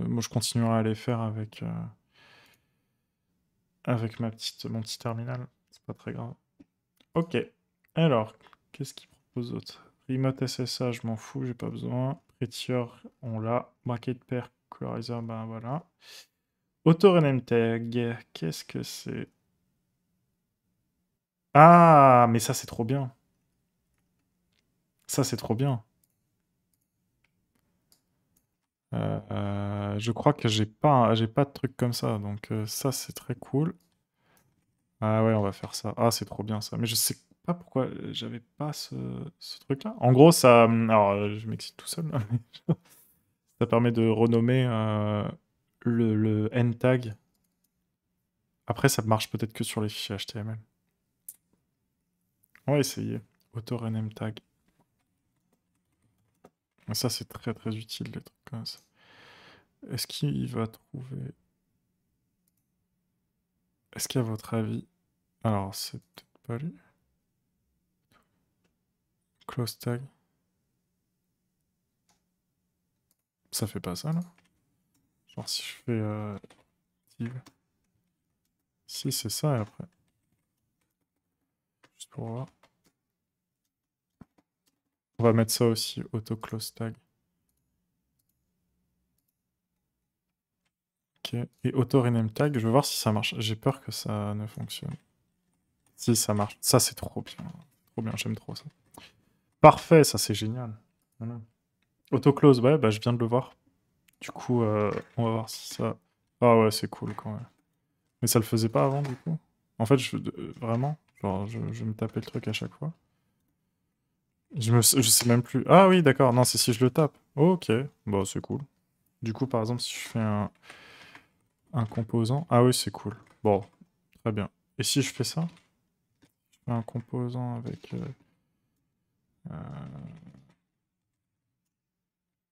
Speaker 1: Moi, je continuerai à les faire avec mon petit terminal. C'est pas très grave. Ok. Alors, qu'est-ce qu'il propose d'autre? Remote SSA, je m'en fous, j'ai pas besoin. Prettier, on l'a. Bracket pair, colorizer, ben voilà. Auto rename tag, qu'est-ce que c'est? Ah, mais ça, c'est trop bien. Ça, c'est trop bien. Je crois que j'ai pas de truc comme ça, donc ça, c'est très cool. Ah ouais, on va faire ça. Ah, c'est trop bien ça. Mais je sais pas pourquoi j'avais pas ce truc-là. En gros, ça. Alors, je m'excite tout seul, là, mais ça permet de renommer le end tag. Après, ça marche peut-être que sur les fichiers HTML. On va essayer. Auto rename tag. Ça, c'est très très utile, les trucs comme ça. Est-ce qu'il va trouver. Est-ce qu'à votre avis. Alors, c'est peut-être pas lui. Close tag. Ça fait pas ça, là? Genre, si je fais. Div. Si, c'est ça, et après. Juste pour voir. On va mettre ça aussi, auto close tag. Ok. Et auto rename tag, je vais voir si ça marche. J'ai peur que ça ne fonctionne. Si, ça marche. Ça, c'est trop bien. Trop bien, j'aime trop ça. Parfait, ça, c'est génial. Voilà. Auto-close, ouais, bah, je viens de le voir. Du coup, on va voir si ça... Ah ouais, c'est cool quand même. Mais ça le faisait pas avant, du coup? En fait, vraiment, genre, je me tapais le truc à chaque fois. Je sais même plus. Ah oui, d'accord. Non, c'est si je le tape. Ok, bon, c'est cool. Du coup, par exemple, si je fais un composant... Ah oui, c'est cool. Bon, très bien. Et si je fais ça? Je fais un composant avec... euh,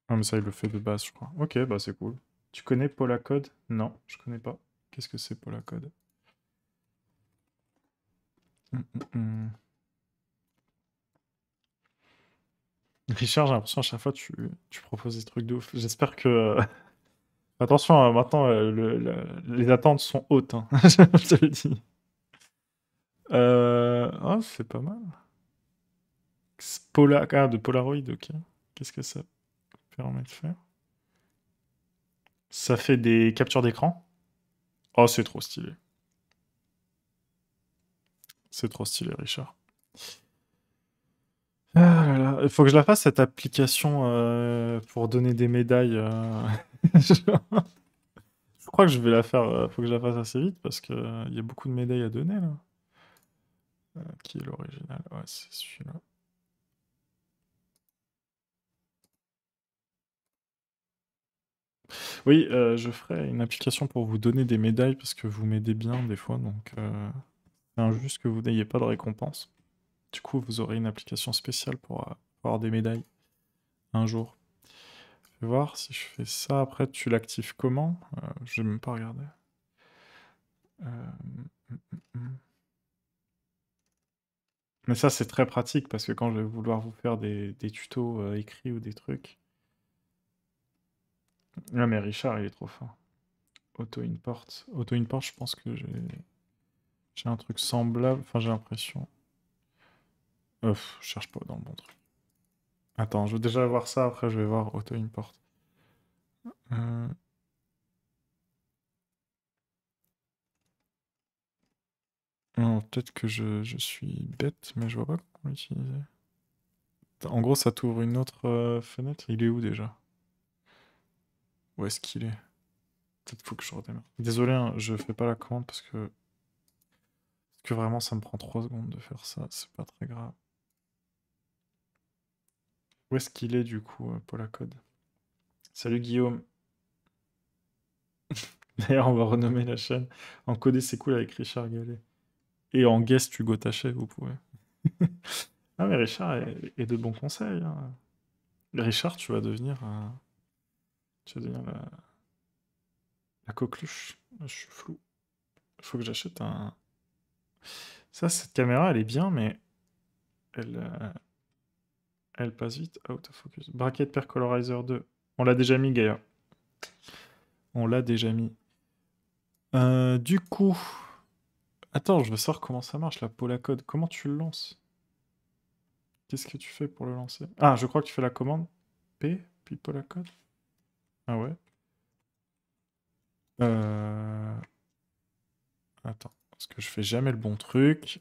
Speaker 1: Ah, mais ça, il le fait de base, je crois. Ok, bah c'est cool. Tu connais Polacode? Non, je connais pas. Qu'est-ce que c'est Polacode? Hum. Richard, j'ai l'impression à chaque fois tu proposes des trucs de ouf. J'espère que... Attention, maintenant, les attentes sont hautes, hein. Je te le dis. Ah, c'est pas mal. Ah, de Polaroid, ok. Qu'est-ce que ça permet de faire? Ça fait des captures d'écran? Oh, c'est trop stylé. C'est trop stylé, Richard. Ah là là, il faut que je la fasse cette application pour donner des médailles. Je crois que je vais la faire, faut que je la fasse assez vite parce que il y a beaucoup de médailles à donner là. Qui est l'original? Ouais, c'est celui-là. Oui, je ferai une application pour vous donner des médailles parce que vous m'aidez bien des fois, donc c'est injuste que vous n'ayez pas de récompense. Du coup, vous aurez une application spéciale pour avoir des médailles un jour. Je vais voir si je fais ça. Après, tu l'actives comment? Je vais même pas regarder. Euh, hum, hum. Mais ça, c'est très pratique parce que quand je vais vouloir vous faire des tutos écrits ou des trucs. Non, mais Richard, il est trop fort. Auto-import. Auto-import, je pense que j'ai un truc semblable. Enfin, j'ai l'impression. Je cherche pas dans le bon truc. Attends, je veux déjà voir ça. Après, je vais voir auto-import. Euh, Non, peut-être que je suis bête, mais je vois pas comment l'utiliser. En gros, ça t'ouvre une autre fenêtre. Il est où déjà? Où est-ce qu'il est? Peut-être faut que je redémarre. Désolé, hein, je fais pas la commande parce que vraiment ça me prend 3 secondes de faire ça. C'est pas très grave. Où est-ce qu'il est du coup, Polacode? Salut Guillaume. D'ailleurs, on va renommer la chaîne. En codé, c'est cool avec Richard Gallet. Et en guest, Hugo Tachet, vous pouvez. Ah, mais Richard est de bons conseils, hein. Richard, tu vas devenir la coqueluche. Je suis flou. Il faut que j'achète un. Ça, cette caméra, elle est bien, mais elle passe vite. Out of focus. Bracket Pair Colorizer 2. On l'a déjà mis, Gaïa. On l'a déjà mis. Du coup. Attends, je veux savoir comment ça marche, la Polacode. Comment tu le lances? Qu'est-ce que tu fais pour le lancer? Ah, je crois que tu fais la commande P, puis Polacode. Ah ouais. Euh... Attends, parce que je fais jamais le bon truc.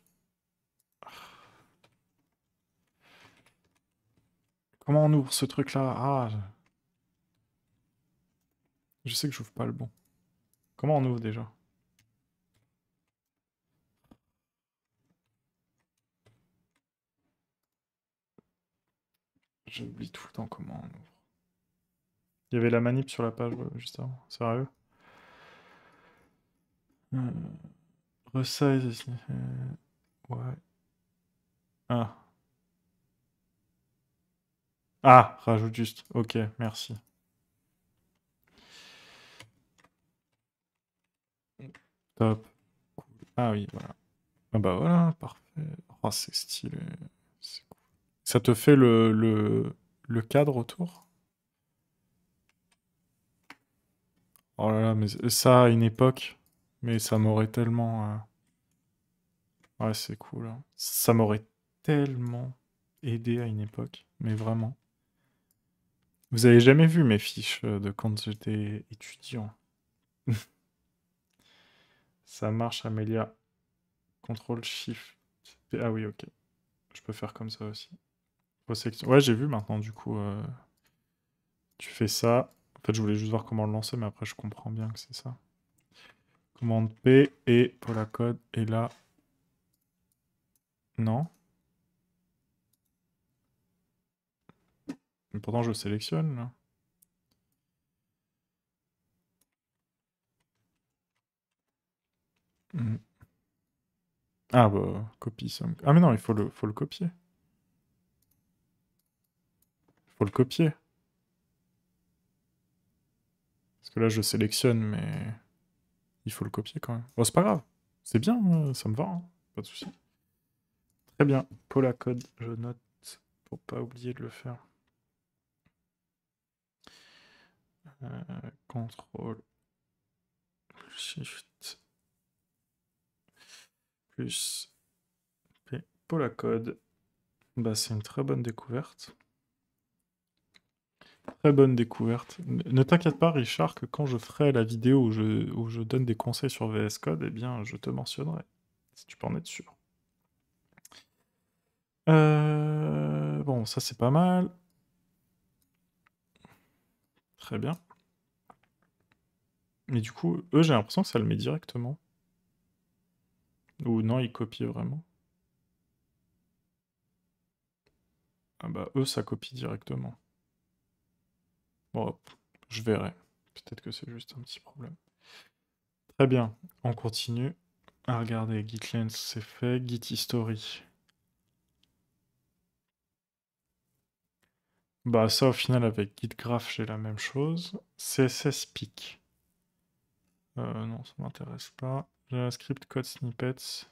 Speaker 1: Comment on ouvre ce truc-là? Ah, je sais que j'ouvre pas le bon. Comment on ouvre déjà? J'oublie tout le temps comment on ouvre. Il y avait la manip sur la page juste avant. Sérieux? Euh, Resize. Ouais. Ah. Ah, rajoute juste. Ok, merci. Top. Cool. Ah oui, voilà. Ah bah voilà, parfait. Oh, c'est stylé. C'est cool. Ça te fait le cadre autour? Oh là là, mais ça à une époque, mais ça m'aurait tellement. Ouais, c'est cool, hein. Ça m'aurait tellement aidé à une époque, mais vraiment. Vous avez jamais vu mes fiches de quand j'étais étudiant. Ça marche, Amélia. Contrôle Shift. Ah oui, ok. Je peux faire comme ça aussi. Ouais, j'ai vu maintenant, du coup. Tu fais ça. En fait, je voulais juste voir comment le lancer, mais après, je comprends bien que c'est ça. Commande P et pour la code. Et là. Non. Mais pourtant, je sélectionne, là. Hmm. Ah, bah, copie. Ah, mais non, faut le copier. Faut le copier. Parce que là, je sélectionne, mais il faut le copier quand même. Bon, c'est pas grave. C'est bien, ça me va, hein. Pas de souci. Très bien. Paula code, je note pour pas oublier de le faire. Contrôle Shift plus P. Paula code. Bah, c'est une très bonne découverte. Très bonne découverte. Ne t'inquiète pas, Richard, que quand je ferai la vidéo où je donne des conseils sur VS Code, eh bien, je te mentionnerai. Si tu peux en être sûr. Bon, ça c'est pas mal. Très bien. Mais du coup, eux, j'ai l'impression que ça le met directement. Ou non, ils copient vraiment. Ah bah, eux, ça copie directement. Bon, hop, je verrai. Peut-être que c'est juste un petit problème. Très bien, on continue. À regarder, GitLens, c'est fait. Git History. Bah ça, au final, avec GitGraph, j'ai la même chose. CSS Peak. Non, ça m'intéresse pas. JavaScript Code Snippets.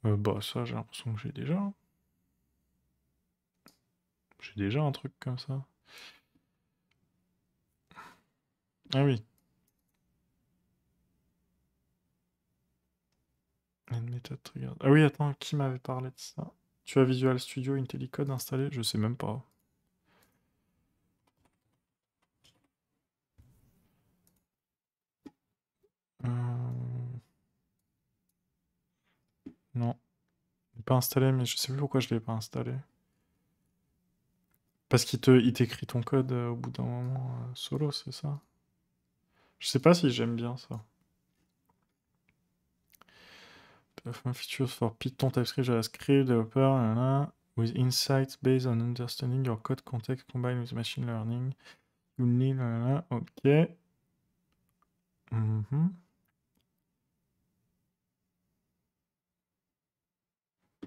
Speaker 1: Bah ça, j'ai l'impression que j'ai déjà. J'ai déjà un truc comme ça. Ah oui. Une méthode trigger. Ah oui, attends, qui m'avait parlé de ça? Tu as Visual Studio IntelliCode installé? Je sais même pas. Euh, Non. Il n'est pas installé, mais je sais plus pourquoi je l'ai pas installé. Parce il t'écrit ton code au bout d'un moment solo, c'est ça? Je sais pas si j'aime bien ça. Features for Python, TypeScript, JavaScript, developer, nanana, with insights based on understanding your code context combined with machine learning. You need, nanana, ok. Mhm.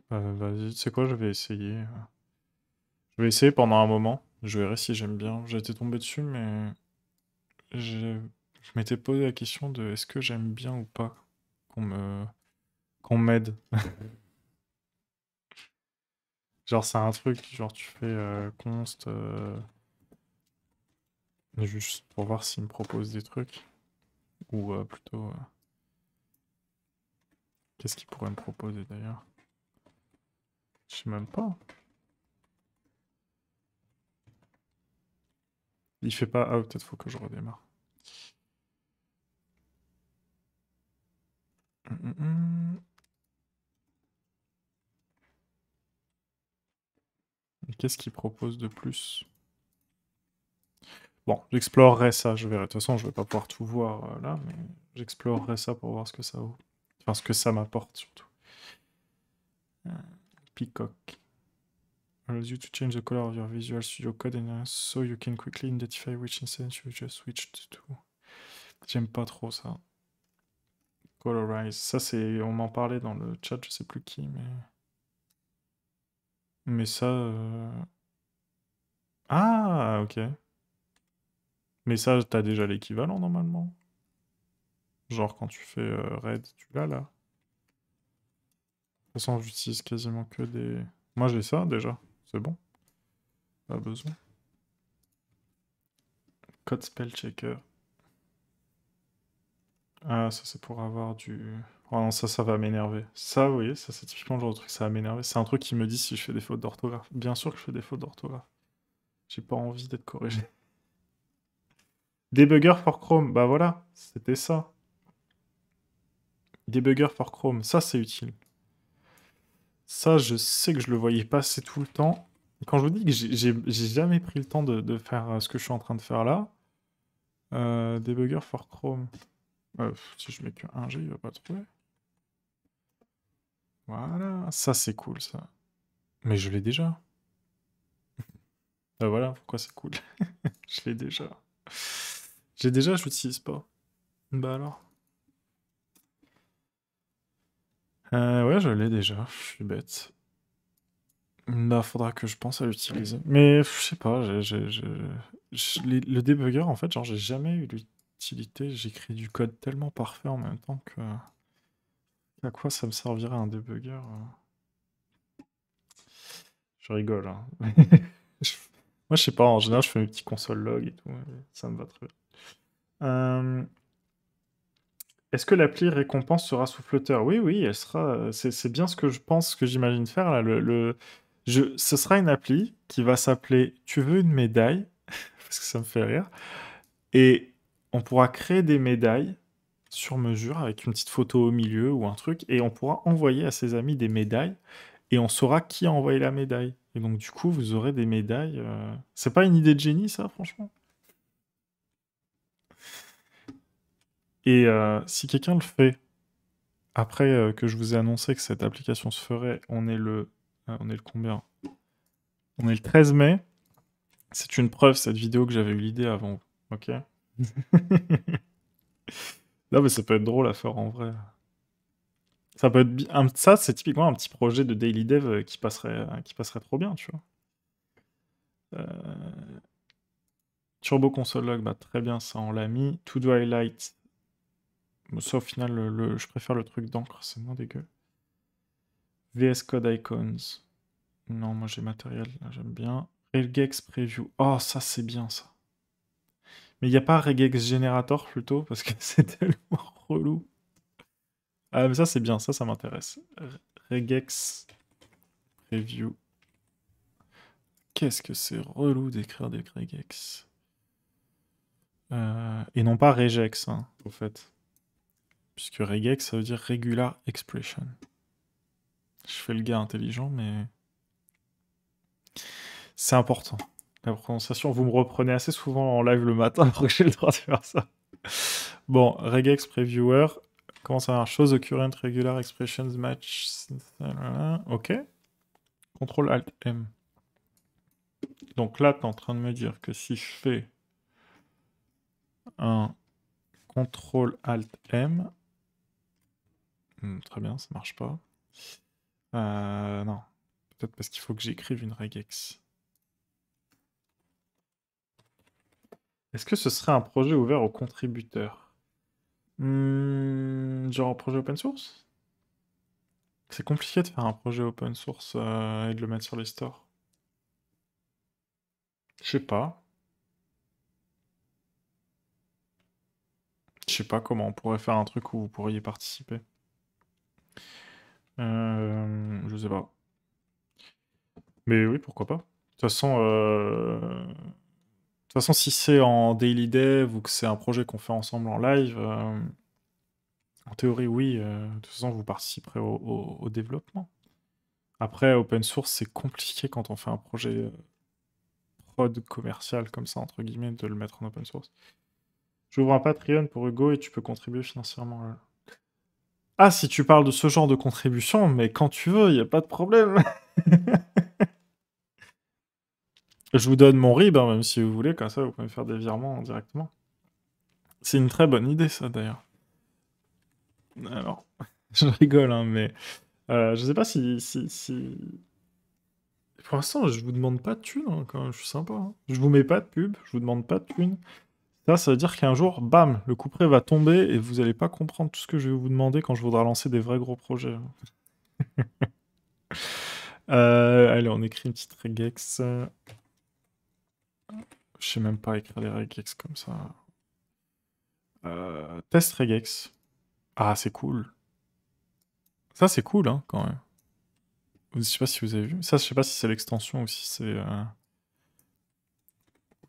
Speaker 1: Vas-y, tu sais quoi, je vais essayer. Je vais essayer pendant un moment. Je verrai si j'aime bien. J'ai été tombé dessus, mais je m'étais posé la question de est-ce que j'aime bien ou pas qu'on me qu'on m'aide. Genre c'est un truc, genre tu fais const juste pour voir s'il me propose des trucs. Ou plutôt qu'est-ce qu'il pourrait me proposer d'ailleurs? Je sais même pas. Il fait pas. Ah peut-être faut que je redémarre. Hum, hum, hum. Et qu'est-ce qu'il propose de plus? Bon, j'explorerai ça, je verrai. De toute façon, je vais pas pouvoir tout voir là, mais j'explorerai ça pour voir ce que ça vaut. Enfin, ce que ça m'apporte surtout. Euh, Peacock. Allows you to change the color of your Visual Studio Code and so you can quickly identify which instance you just switched to. J'aime pas trop ça. Colorize. Ça, c'est. On m'en parlait dans le chat, je sais plus qui, mais. Mais ça. Ah, ok. Mais ça, t'as déjà l'équivalent normalement. Genre quand tu fais Red, tu l'as là. De toute façon, j'utilise quasiment que des. Moi, j'ai ça déjà. C'est bon. Pas besoin. Code spell checker. Ah, ça, c'est pour avoir du. Oh non, ça va m'énerver. Ça, oui, ça, c'est typiquement le genre de truc, ça va m'énerver. C'est un truc qui me dit si je fais des fautes d'orthographe. Bien sûr que je fais des fautes d'orthographe. J'ai pas envie d'être corrigé. Debugger for Chrome, bah voilà, c'était ça. Debugger for Chrome, ça c'est utile. Ça, je sais que je le voyais passer tout le temps. Quand je vous dis que j'ai jamais pris le temps de faire ce que je suis en train de faire là, Debugger for Chrome. Si je mets que 1G, il va pas trouver. Voilà, ça c'est cool ça. Mais je l'ai déjà. Bah voilà, pourquoi c'est cool. Je l'ai déjà. J'ai déjà, je l'utilise pas. Bah alors. Ouais, je l'ai déjà, je suis bête. Bah, faudra que je pense à l'utiliser. Mais je sais pas, le debugger, en fait, genre, j'ai jamais eu l'utilité. J'écris du code tellement parfait en même temps que... À quoi ça me servirait un debugger Je rigole, hein. Je- Moi, je sais pas, en général, je fais mes petits console log et tout, et ça me va très bien. Euh, Est-ce que l'appli récompense sera sous Flutter? Oui, oui, elle sera. C'est bien ce que je pense, que j'imagine faire là. Ce sera une appli qui va s'appeler Tu veux une médaille? Parce que ça me fait rire. Et on pourra créer des médailles sur mesure avec une petite photo au milieu ou un truc. Et on pourra envoyer à ses amis des médailles. Et on saura qui a envoyé la médaille. Et donc, du coup, vous aurez des médailles. C'est pas une idée de génie, ça, franchement? Et si quelqu'un le fait, après que je vous ai annoncé que cette application se ferait, on est le combien? On est le 13 mai. C'est une preuve, cette vidéo, que j'avais eu l'idée avant. Ok? Non, mais ça peut être drôle à faire en vrai. Ça peut être ça, c'est typiquement un petit projet de daily dev qui passerait trop bien, tu vois. Euh, Turbo Console Log, bah très bien, ça on l'a mis. To do highlight. Ça au final, je préfère le truc d'encre, c'est moins dégueu. VS Code Icons. Non, moi j'ai matériel, là j'aime bien. Regex Preview. Oh, ça c'est bien ça. Mais il n'y a pas Regex Generator plutôt, parce que c'est tellement relou. Ah, mais ça c'est bien, ça m'intéresse. Regex Preview. Qu'est-ce que c'est relou d'écrire des regex. Et non pas regex, hein, au fait. Puisque regex, ça veut dire regular expression. Je fais le gars intelligent, mais c'est important. La prononciation, vous me reprenez assez souvent en live le matin pour que j'ai le droit de faire ça. Bon, regex previewer. Comment ça marche? Shows the current regular expressions match. Ok. Ctrl Alt M. Donc là, tu es en train de me dire que si je fais un Ctrl Alt M, très bien, ça marche pas. Non. Peut-être parce qu'il faut que j'écrive une regex. Est-ce que ce serait un projet ouvert aux contributeurs? Genre un projet open source? C'est compliqué de faire un projet open source et de le mettre sur les stores. Je sais pas. Je sais pas comment on pourrait faire un truc où vous pourriez participer. Je sais pas. Mais oui, pourquoi pas. De toute façon, si c'est en daily dev ou que c'est un projet qu'on fait ensemble en live, en théorie, oui. De toute façon, vous participerez au développement. Après, open source, c'est compliqué quand on fait un projet prod commercial comme ça, entre guillemets, de le mettre en open source. J'ouvre un Patreon pour Hugo et tu peux contribuer financièrement. Ah, si tu parles de ce genre de contribution, mais quand tu veux, il n'y a pas de problème. Je vous donne mon RIB, hein, même si vous voulez, comme ça vous pouvez me faire des virements directement. C'est une très bonne idée, ça, d'ailleurs. Alors, je rigole, hein, mais je sais pas si... Pour l'instant, je vous demande pas de thunes, hein, quand même, je suis sympa. Hein. Je vous mets pas de pub, je vous demande pas de thunes. Ça veut dire qu'un jour, bam, le couperet va tomber et vous allez pas comprendre tout ce que je vais vous demander quand je voudrais lancer des vrais gros projets. Allez, on écrit une petite regex. Je sais même pas écrire des regex comme ça. Test regex. Ah, c'est cool. Ça, c'est cool, hein, quand même. Je sais pas si vous avez vu. Ça, je sais pas si c'est l'extension ou si c'est... ou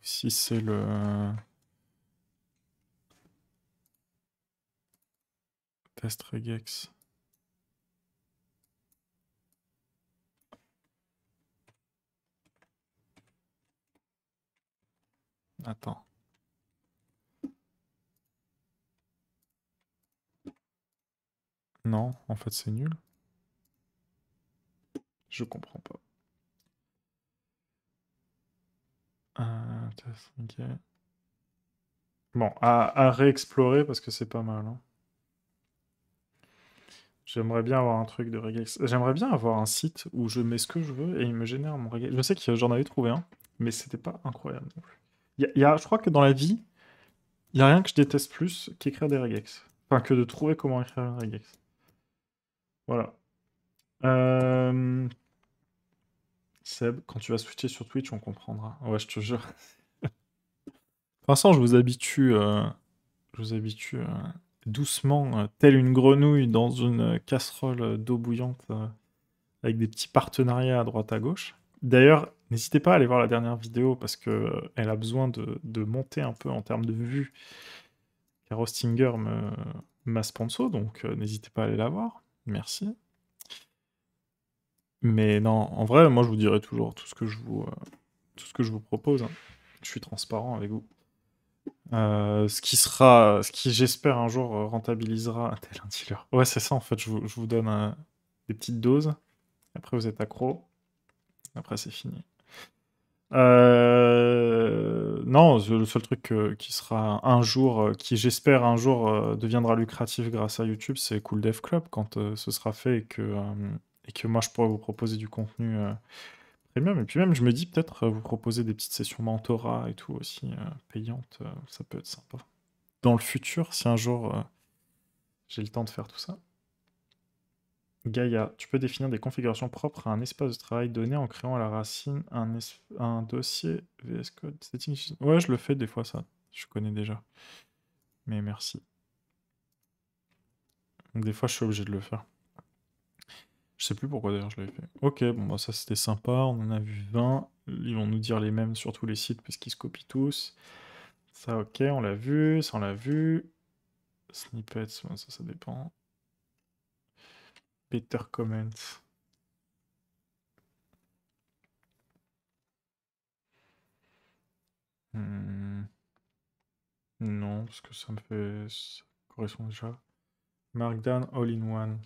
Speaker 1: si c'est le... Test regex. Attends. Non, en fait c'est nul. Je comprends pas. Test, ok. Bon, à réexplorer parce que c'est pas mal. Hein. J'aimerais bien avoir un truc de regex. J'aimerais bien avoir un site où je mets ce que je veux et il me génère mon regex. Je sais que j'en avais trouvé un, mais c'était pas incroyable non plus. Je crois que dans la vie, il n'y a rien que je déteste plus qu'écrire des regex. Enfin, que de trouver comment écrire un regex. Voilà. Seb, quand tu vas switcher sur Twitch, on comprendra. Ouais, je te jure. Pour l'instant, je vous habitue doucement, telle une grenouille dans une casserole d'eau bouillante, avec des petits partenariats à droite à gauche. D'ailleurs, n'hésitez pas à aller voir la dernière vidéo parce que elle a besoin de monter un peu en termes de vues. Car Stinger m'a sponsor, donc n'hésitez pas à aller la voir. Merci. Mais non, en vrai, moi je vous dirai toujours tout ce que tout ce que je vous propose. Hein. Je suis transparent avec vous. Ce qui j'espère un jour rentabilisera tel un dealer. Ouais, c'est ça en fait, je vous donne des petites doses. Après, vous êtes accro. Après, c'est fini. Non, le seul truc qui sera un jour, qui j'espère un jour deviendra lucratif grâce à YouTube, c'est Cool Dev Club quand ce sera fait et que moi je pourrai vous proposer du contenu premium. Et puis même, je me dis peut-être vous proposer des petites sessions mentorat et tout aussi payantes, ça peut être sympa. Dans le futur, si un jour j'ai le temps de faire tout ça. Gaïa, tu peux définir des configurations propres à un espace de travail donné en créant à la racine un dossier VS Code settings. Ouais, je le fais des fois ça. Je connais déjà. Mais merci. Donc, des fois, je suis obligé de le faire. Je sais plus pourquoi d'ailleurs je l'avais fait. Ok, bon, bah, ça c'était sympa. On en a vu 20. Ils vont nous dire les mêmes sur tous les sites parce qu'ils se copient tous. Ça, ok, on l'a vu. Ça, on l'a vu. Snippets, ça dépend. Better comments. Hmm. Non, parce que ça me fait... Ça correspond déjà. Markdown All-in-One.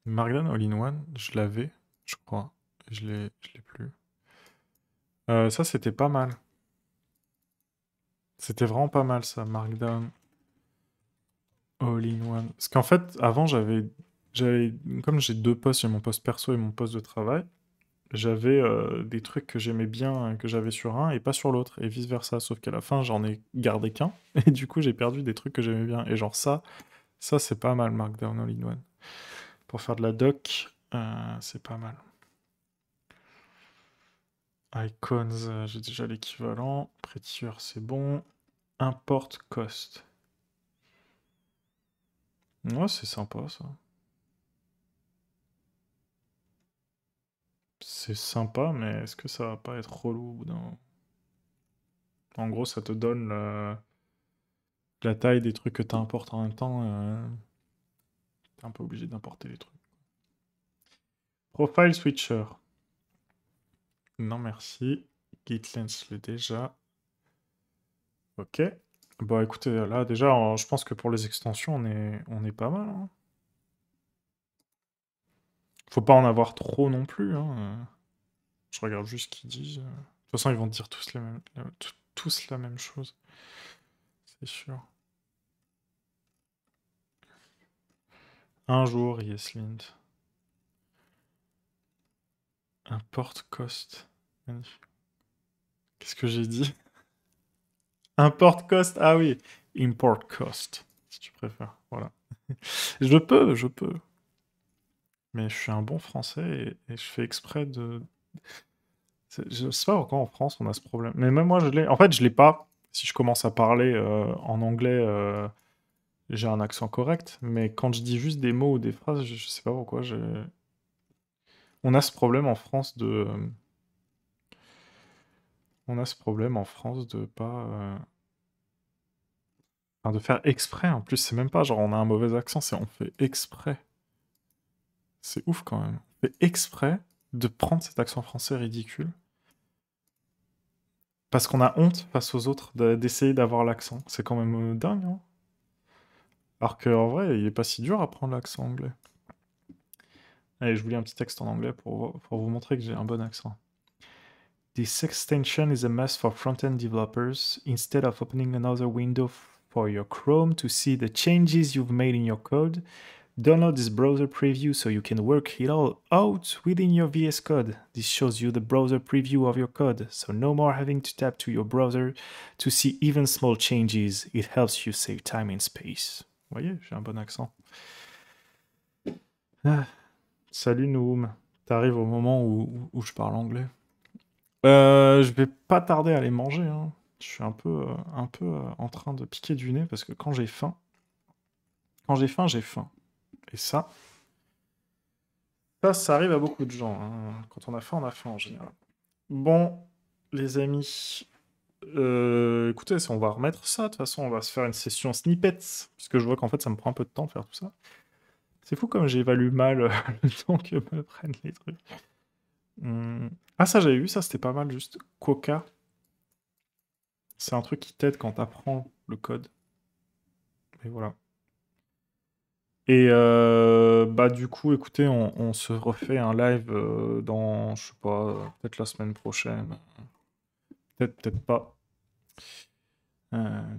Speaker 1: Markdown All-in-One, je l'avais, je crois. Je l'ai plus. Ça, c'était pas mal. C'était vraiment pas mal, ça, Markdown All-in-One. Parce qu'en fait, avant, comme j'ai deux postes, j'ai mon poste perso et mon poste de travail, j'avais des trucs que j'aimais bien, que j'avais sur un et pas sur l'autre, et vice-versa. Sauf qu'à la fin, j'en ai gardé qu'un, et du coup, j'ai perdu des trucs que j'aimais bien. Et genre ça c'est pas mal, Markdown All-in-One. Pour faire de la doc, c'est pas mal. Icons, j'ai déjà l'équivalent. Prettier, c'est bon. Import cost. Ouais, c'est sympa ça. C'est sympa, mais est-ce que ça va pas être relou au bout d'un moment? En gros, ça te donne la taille des trucs que tu importes en même temps. T'es un peu obligé d'importer les trucs. Profile switcher. Non, merci. Gitlens, je l'ai déjà. Ok. Bon, écoutez, là, déjà, je pense que pour les extensions, on est pas mal. Hein. Faut pas en avoir trop non plus. Hein. Je regarde juste ce qu'ils disent. De toute façon, ils vont dire tous la même chose. C'est sûr. Un jour, Yeslint. Import cost. Magnifique. Qu'est-ce que j'ai dit? Import cost? Ah oui. Import cost, si tu préfères. Voilà. Je peux. Mais je suis un bon français et je fais exprès de... Je sais pas pourquoi en France on a ce problème. Mais même moi, je l'ai. En fait, je l'ai pas. Si je commence à parler en anglais, j'ai un accent correct. Mais quand je dis juste des mots ou des phrases, je sais pas pourquoi. On a ce problème en France de... On a ce problème en France de pas... Enfin, de faire exprès, en plus, c'est même pas genre on a un mauvais accent, c'est on fait exprès. C'est ouf quand même. On fait exprès de prendre cet accent français ridicule. Parce qu'on a honte face aux autres d'essayer d'avoir l'accent. C'est quand même dingue, hein. Alors qu'en vrai, il est pas si dur à prendre l'accent anglais. Allez, je vous lis un petit texte en anglais pour vous montrer que j'ai un bon accent. This extension is a must for front-end developers. Instead of opening another window for your Chrome to see the changes you've made in your code, download this browser preview so you can work it all out within your VS Code. This shows you the browser preview of your code, so no more having to tap to your browser to see even small changes. It helps you save time and space. Vous voyez, j'ai un bon accent. Ah. Salut Noom, t'arrives au moment où je parle anglais. Je vais pas tarder à aller manger, hein. Je suis un peu en train de piquer du nez parce que quand j'ai faim, j'ai faim. Et ça arrive à beaucoup de gens, hein. Quand on a faim en général. Bon, les amis, écoutez, on va remettre ça. De toute façon, on va se faire une session snippets, puisque je vois qu'en fait, ça me prend un peu de temps de faire tout ça. C'est fou comme j'évalue mal le temps que me prennent les trucs. Ah, ça, j'avais vu, ça, c'était pas mal, juste. Coca. C'est un truc qui t'aide quand t'apprends le code. Et voilà. Et bah du coup, écoutez, on se refait un live dans, je sais pas, peut-être la semaine prochaine. Peut-être pas.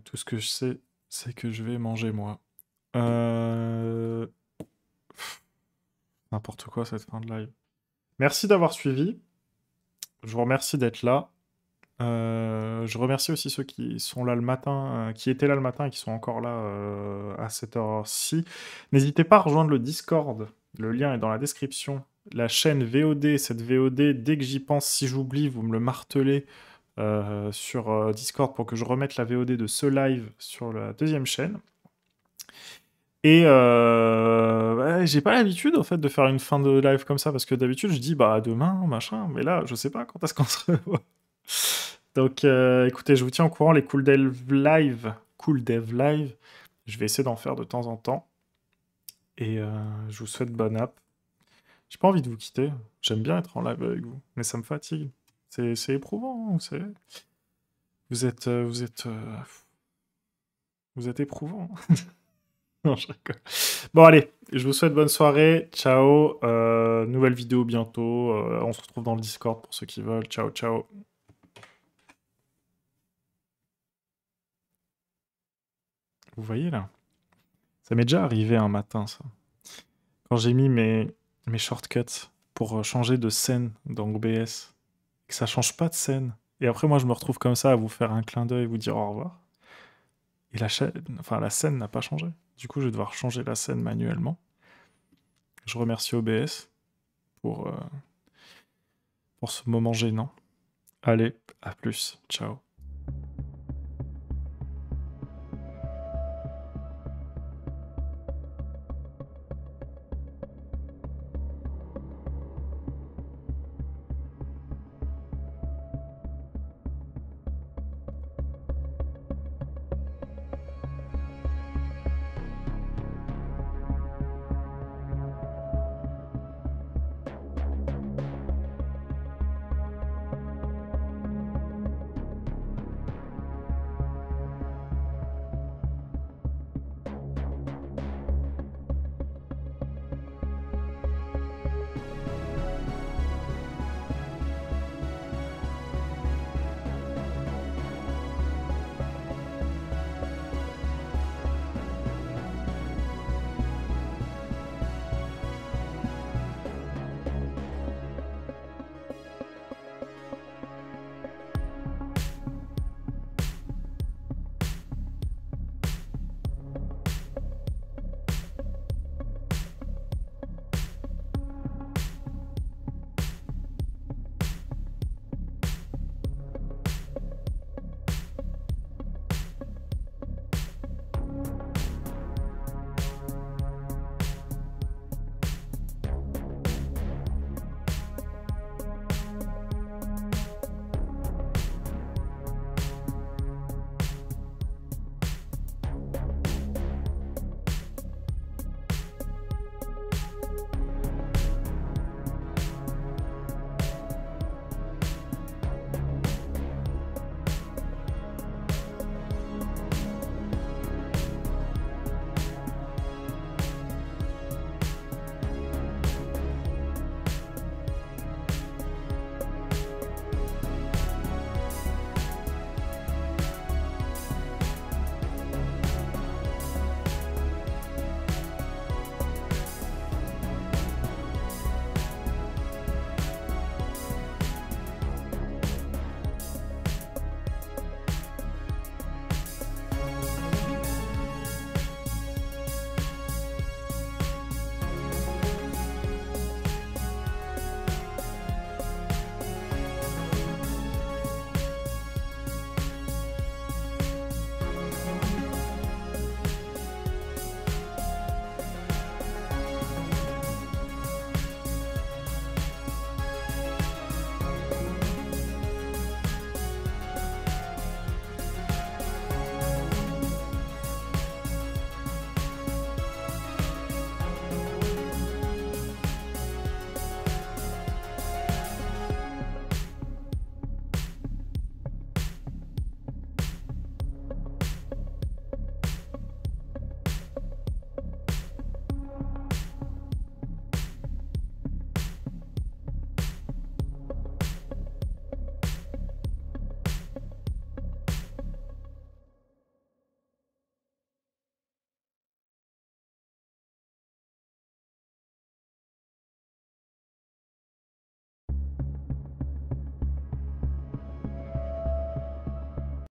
Speaker 1: Tout ce que je sais, c'est que je vais manger moi. Euh, N'importe quoi cette fin de live. Merci d'avoir suivi. Je vous remercie d'être là. Je remercie aussi ceux qui sont là le matin, qui étaient là le matin et qui sont encore là à cette heure-ci. N'hésitez pas à rejoindre le Discord. Le lien est dans la description. La chaîne VOD, cette VOD, dès que j'y pense, si j'oublie, vous me le martelez sur Discord pour que je remette la VOD de ce live sur la deuxième chaîne. Et ouais, j'ai pas l'habitude en fait de faire une fin de live comme ça parce que d'habitude je dis bah demain machin, mais là je sais pas quand est-ce qu'on se revoit. Donc écoutez, je vous tiens au courant les Cool Dev Live, je vais essayer d'en faire de temps en temps et je vous souhaite bonne app. J'ai pas envie de vous quitter, j'aime bien être en live avec vous, mais ça me fatigue. C'est éprouvant, hein, vous savez. Vous êtes éprouvant. Non, je rigole. Bon, allez, je vous souhaite bonne soirée. Ciao. Nouvelle vidéo bientôt. On se retrouve dans le Discord pour ceux qui veulent. Ciao, ciao. Vous voyez là? Ça m'est déjà arrivé un matin, ça. Quand j'ai mis mes shortcuts pour changer de scène dans OBS, et que ça change pas de scène. Et après, moi, je me retrouve comme ça à vous faire un clin d'œil et vous dire au revoir. Et la scène n'a pas changé. Du coup, je vais devoir changer la scène manuellement. Je remercie OBS pour ce moment gênant. Allez, à plus. Ciao.